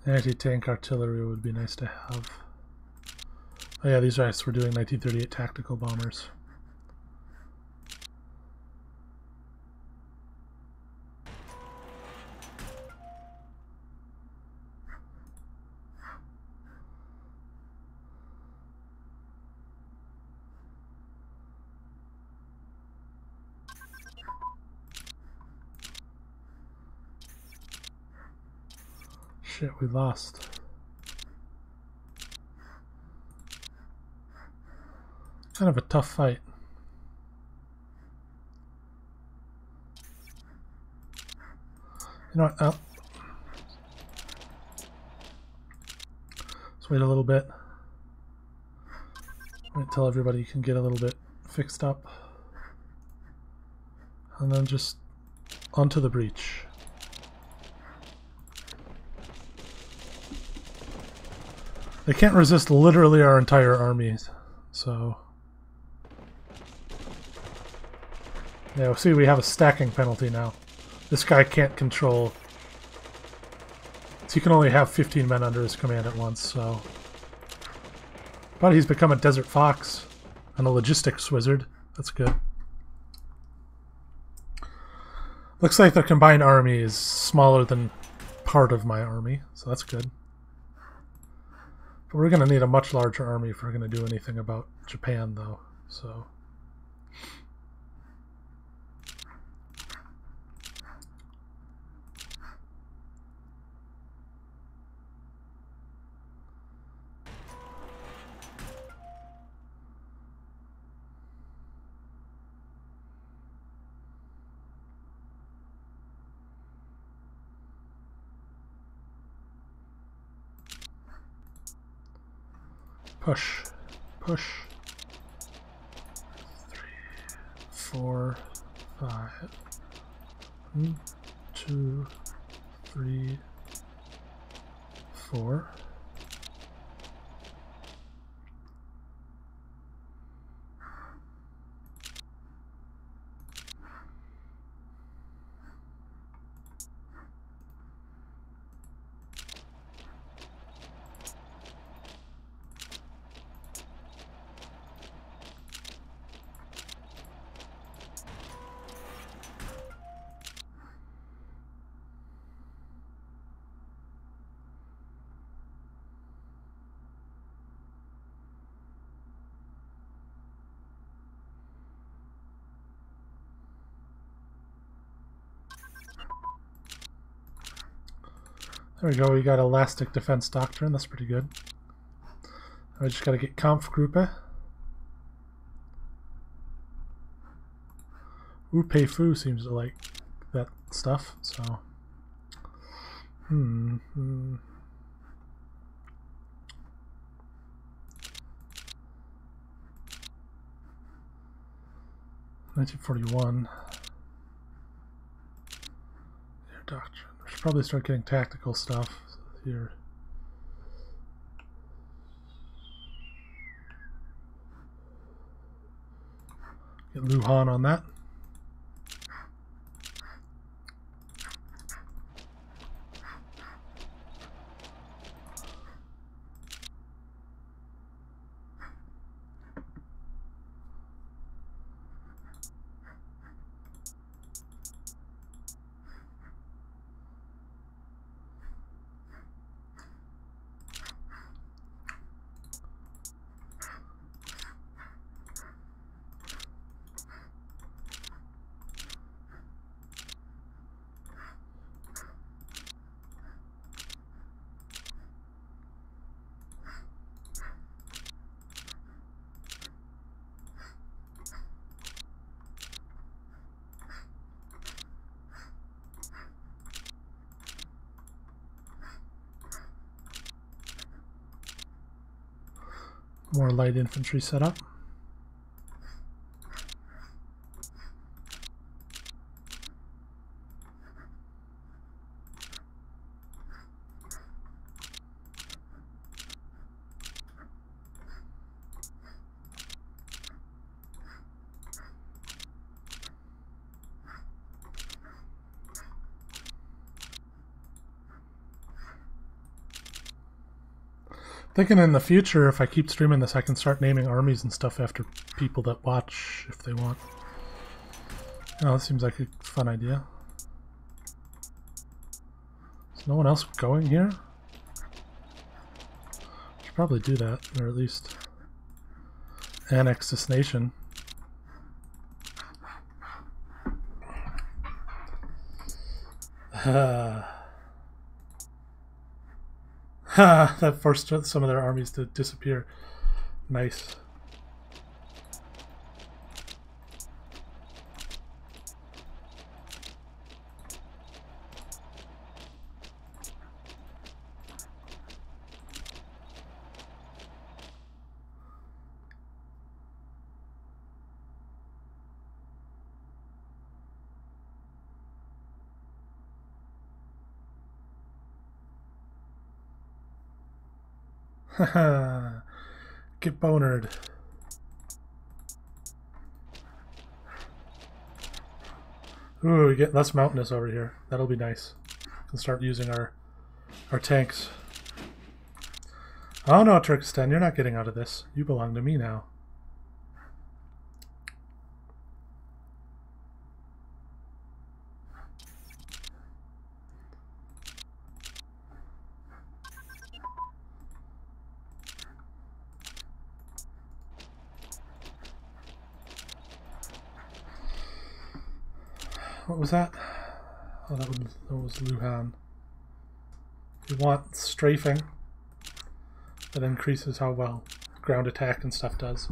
Anti-tank artillery would be nice to have. Oh yeah, these guys were doing 1938 tactical bombers. Shit, we lost. Kind of a tough fight. You know what? Oh. Let's wait a little bit. Wait till everybody can get a little bit fixed up. And then just onto the breach. They can't resist literally our entire army, so... Yeah, see, we have a stacking penalty now. This guy can't control... So he can only have 15 men under his command at once, so... But he's become a desert fox and a logistics wizard. That's good. Looks like their combined army is smaller than part of my army, so that's good. But we're going to need a much larger army if we're going to do anything about Japan, though. So Push. Push. 3, 4, 5. 1, 2, 3, 4. There we go, we got Elastic Defense Doctrine, that's pretty good. I just gotta get Kampfgruppe. Wu Pei Fu seems to like that stuff, so. 1941. Air Doctrine. We should probably start getting tactical stuff here. Get Luhan on that. More light infantry set up. Thinking in the future, if I keep streaming this, I can start naming armies and stuff after people that watch if they want. Oh, that seems like a fun idea. Is no one else going here? Should probably do that, or at least annex this nation. That forced some of their armies to disappear. Nice. Haha. Get bonered. Ooh, we get less mountainous over here. That'll be nice. We can start using our tanks. Oh no, Turkestan, you're not getting out of this. You belong to me now. What was that? Oh, that was Luhan. You want strafing. That increases how well ground attack and stuff does.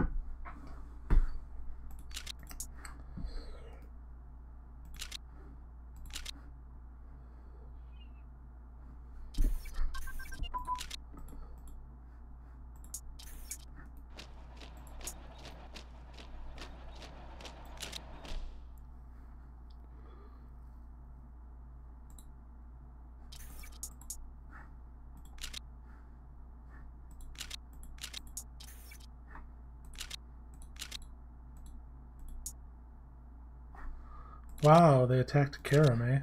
Wow, they attacked Karam, eh?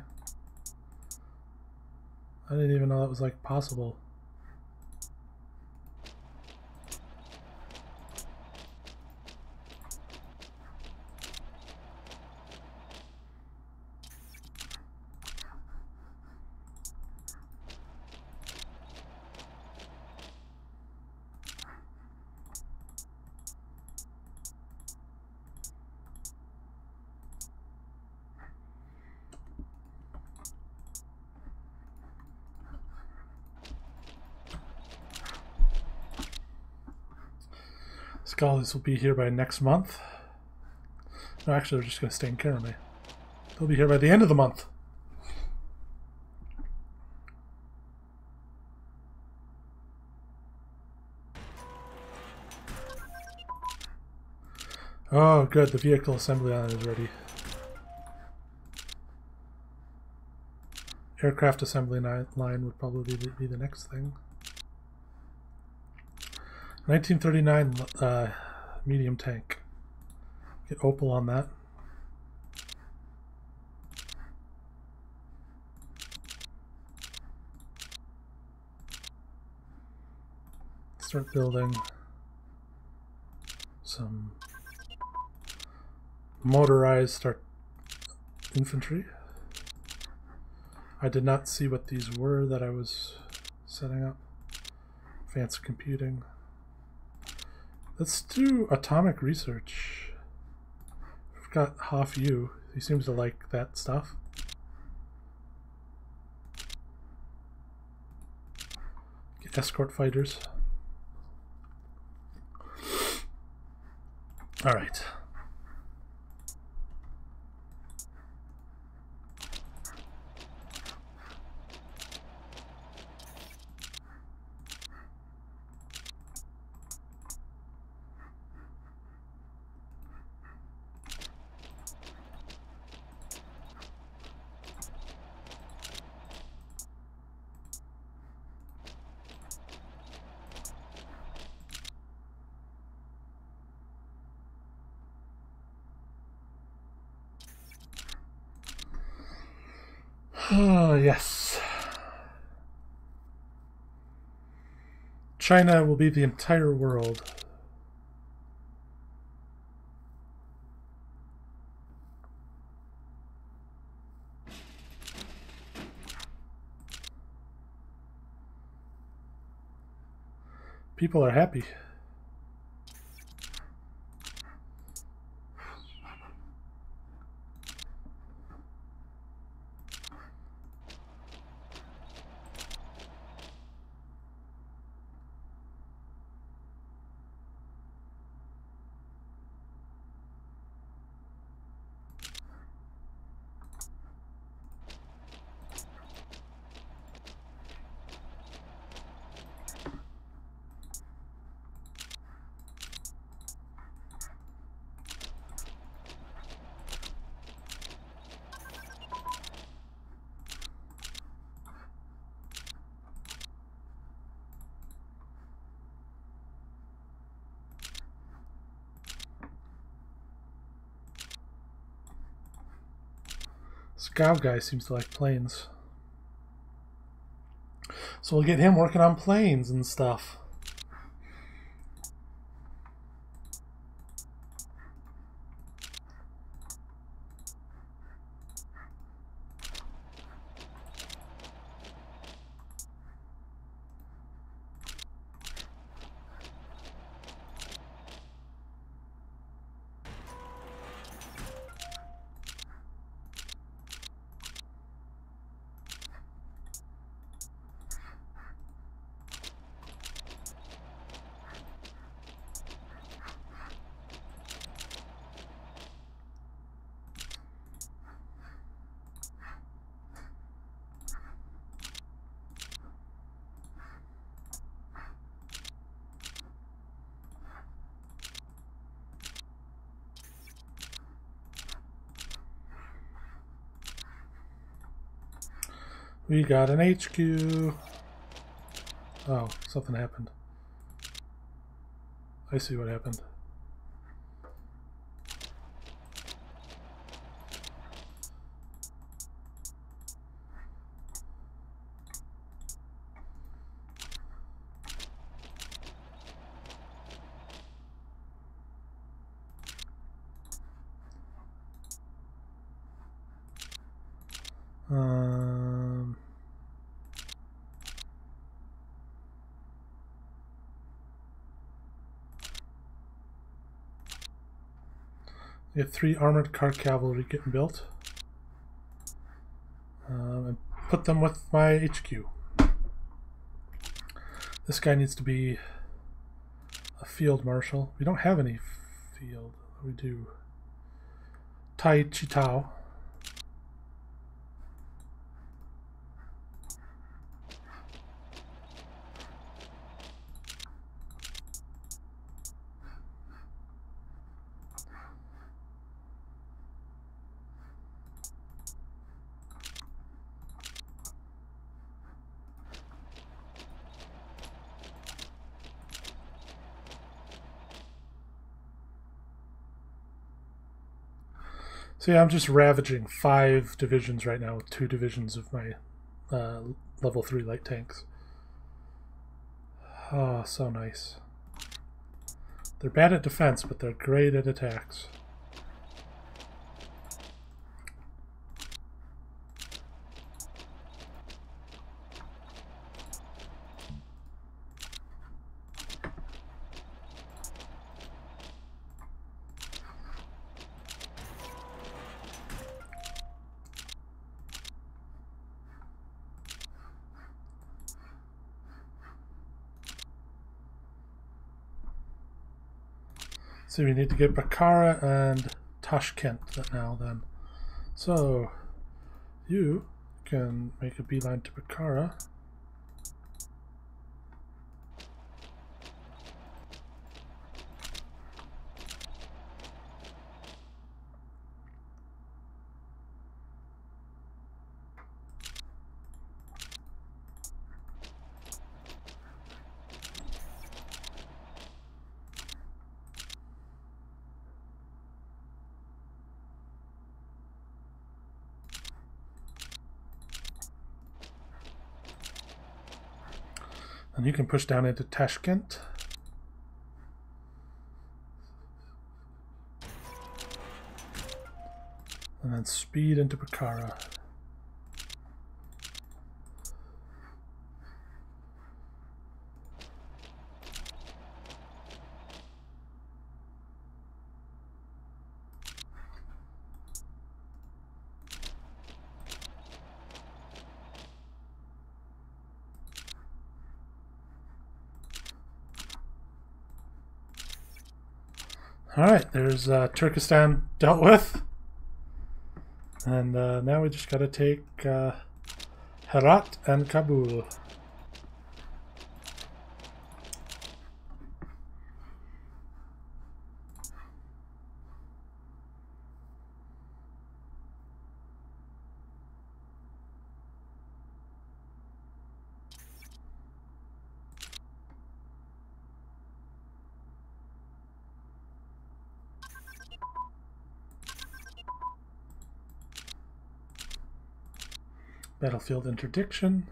I didn't even know that was like possible. Scholars will be here by next month. No, actually, they're just going to stay in Karameh. They'll be here by the end of the month. Oh, good. The vehicle assembly line is ready. Aircraft assembly line would probably be the next thing. 1939 medium tank. Get Opal on that. Start building some motorized infantry. I did not see what these were that I was setting up. Advanced computing. Let's do atomic research. We've got Hoff Yu. He seems to like that stuff. Get escort fighters. All right. Oh, yes. China will be the entire world. People are happy. Scout guy seems to like planes. So we'll get him working on planes and stuff. We got an HQ. Oh, something happened. I see what happened. We have 3 armored car cavalry getting built. And put them with my HQ. This guy needs to be a field marshal. We don't have any field. We do. Tai Chitao. So yeah, I'm just ravaging 5 divisions right now with 2 divisions of my level 3 light tanks. Oh, so nice. They're bad at defense, but they're great at attacks. So we need to get Bukhara and Tashkent now then. So you can make a beeline to Bukhara. And you can push down into Tashkent. And then speed into Bukhara. Alright, there's Turkestan dealt with. And now we just gotta take Herat and Kabul. Battlefield interdiction.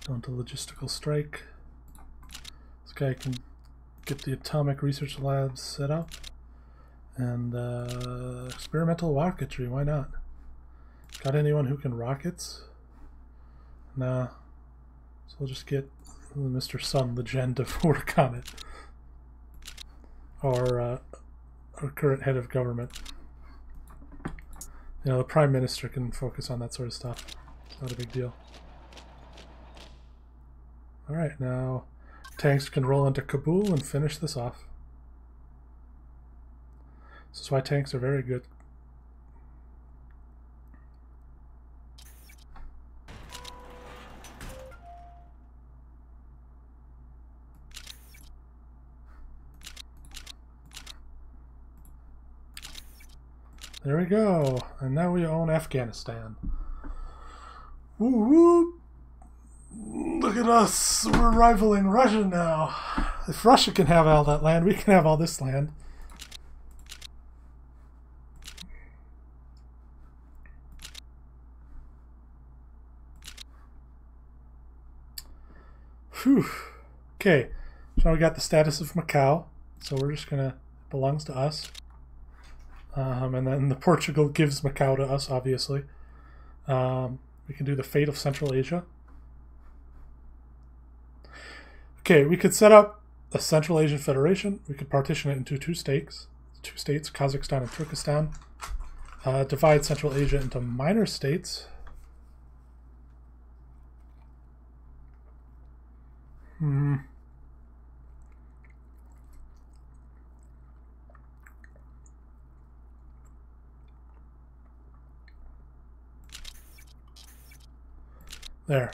Go into logistical strike. This guy can get the atomic research labs set up. And experimental rocketry, why not? Got anyone who can rockets? Nah. So we'll just get Mr. Sun Legend to work on it. Or our current head of government. You know, the Prime Minister can focus on that sort of stuff. It's not a big deal. Alright, now tanks can roll into Kabul and finish this off. This is why tanks are very good. There we go. And now we own Afghanistan. Woo woo! Look at us. We're rivaling Russia now. If Russia can have all that land, we can have all this land. Whew. Okay. So now we got the status of Macau. So we're just going to belongs to us. And then the Portugal gives Macau to us, obviously. We can do the fate of Central Asia. Okay, we could set up a Central Asian Federation. We could partition it into two states, Kazakhstan and Turkestan. Divide Central Asia into minor states. There.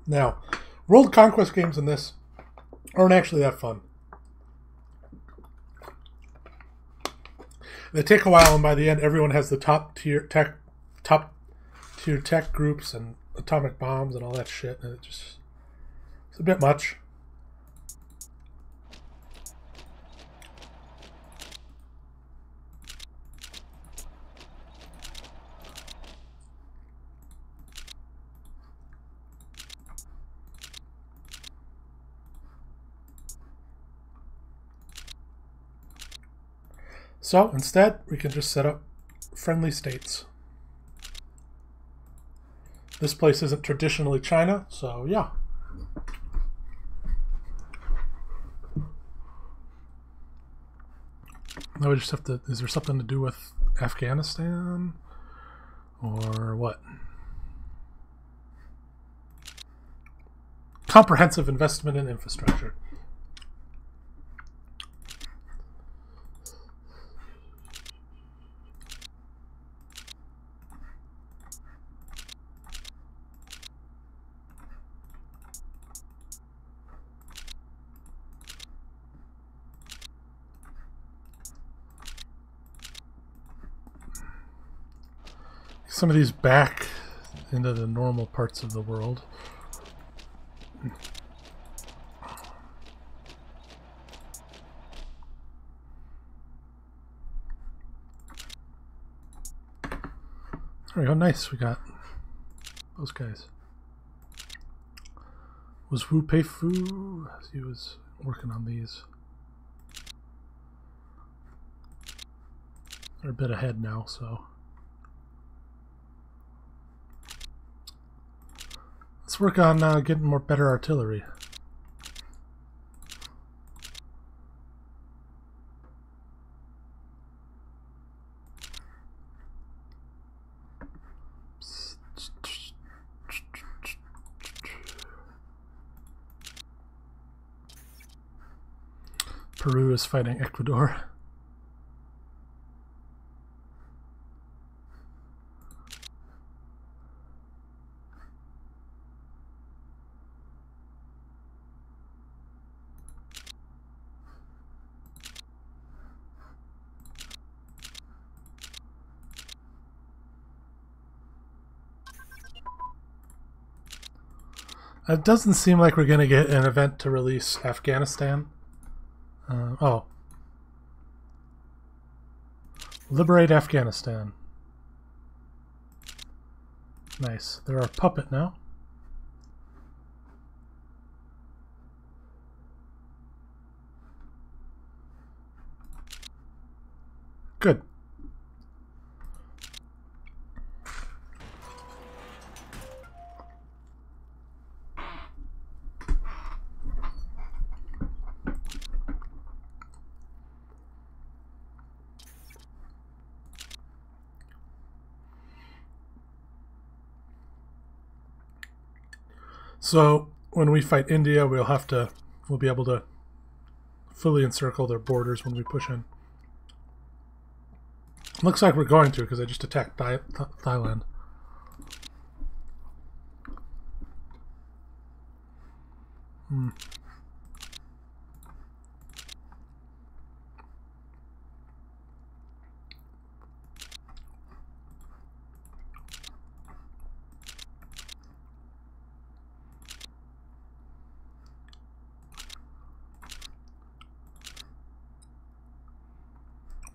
Now, world conquest games in this aren't actually that fun. They take a while, and by the end, everyone has the top tier tech groups and atomic bombs and all that shit, and it's a bit much. So instead, we can just set up friendly states. This place isn't traditionally China, so yeah. Now we just have to, is there something to do with Afghanistan? Or what? Comprehensive investment in infrastructure. Some of these back into the normal parts of the world. There we go, nice, we got those guys. Was Wu Pei Fu? He was working on these. They're a bit ahead now, so. Let's work on getting more better artillery. Peru is fighting Ecuador. It doesn't seem like we're going to get an event to release Afghanistan. Oh. Liberate Afghanistan. Nice. They're our puppet now. Good. So when we fight India, we'll be able to fully encircle their borders when we push in. Looks like we're going to, because I just attacked Thailand.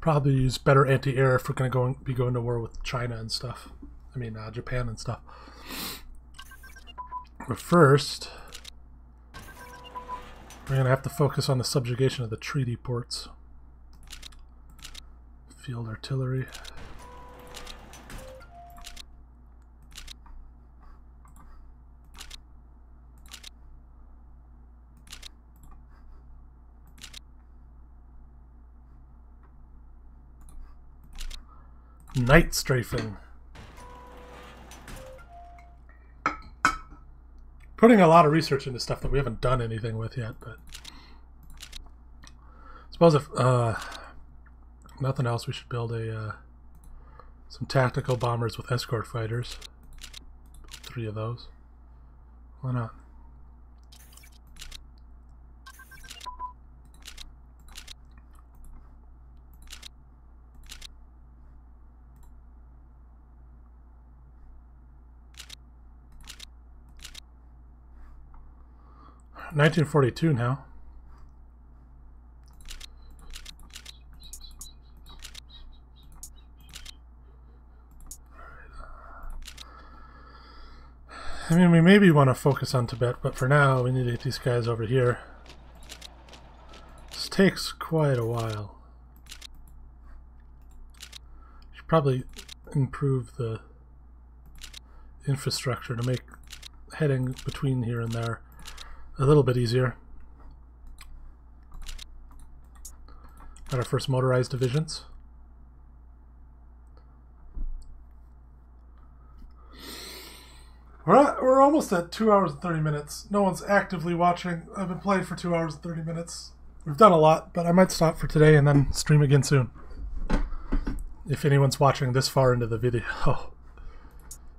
probably use better anti-air if we're going to be going to war with China and stuff. I mean, Japan and stuff. But first, we're going to have to focus on the subjugation of the treaty ports. Field artillery. Night strafing. Putting a lot of research into stuff that we haven't done anything with yet, but I suppose if nothing else, we should build some tactical bombers with escort fighters. 3 of those. Why not? $1942 now. I mean, we maybe want to focus on Tibet, but for now, we need to get these guys over here. This takes quite a while. Should probably improve the infrastructure to make heading between here and there a little bit easier. Got our first motorized divisions. We're almost at 2 hours and 30 minutes. No one's actively watching. I've been playing for 2 hours and 30 minutes. We've done a lot, but I might stop for today and then stream again soon. If anyone's watching this far into the video.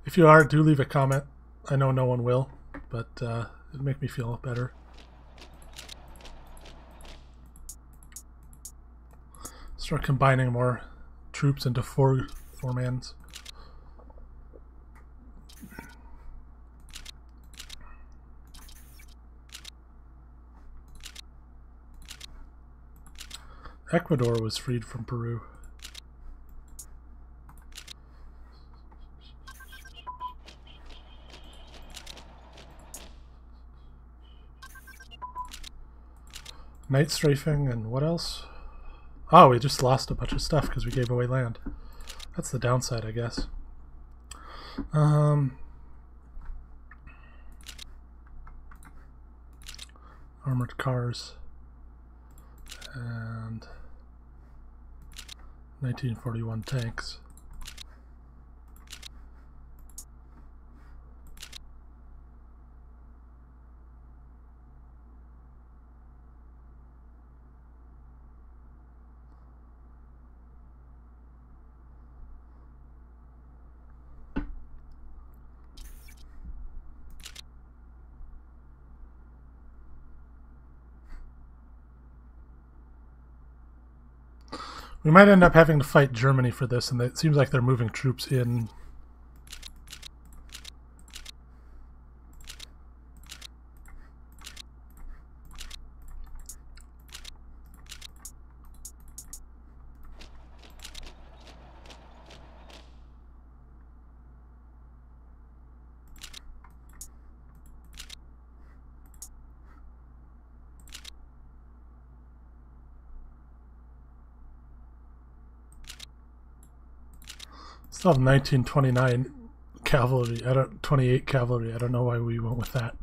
If you are, do leave a comment. I know no one will, but it'd make me feel better. Start combining more troops into four-mans. Ecuador was freed from Peru. Night strafing and what else? Oh, we just lost a bunch of stuff because we gave away land. That's the downside, I guess. Armored cars. And 1941 tanks. We might end up having to fight Germany for this, and it seems like they're moving troops in. Still have 1929 cavalry. 28 cavalry. I don't know why we went with that,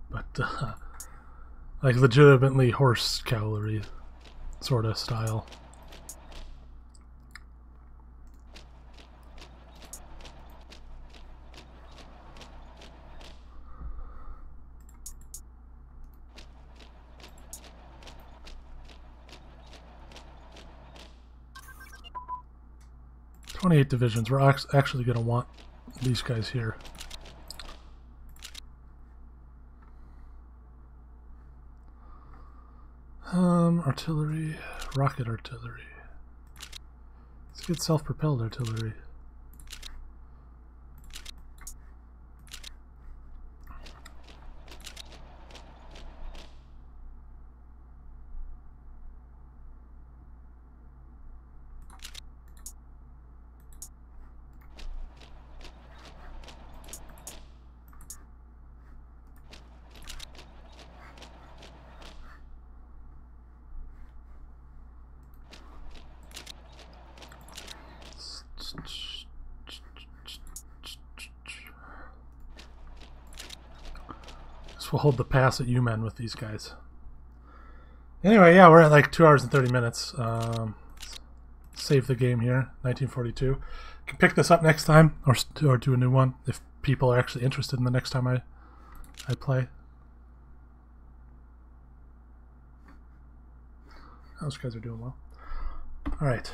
but like legitimately horse cavalry sort of style. "28 divisions. We're actually going to want these guys here. Artillery, rocket artillery. Let's get self-propelled artillery. guess we'll hold the pass at UMen with these guys. Anyway, yeah, we're at like 2 hours and 30 minutes. Save the game here, 1942. Can pick this up next time, or do a new one if people are actually interested in the next time I play. Those guys are doing well. All right.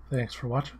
Thanks for watching.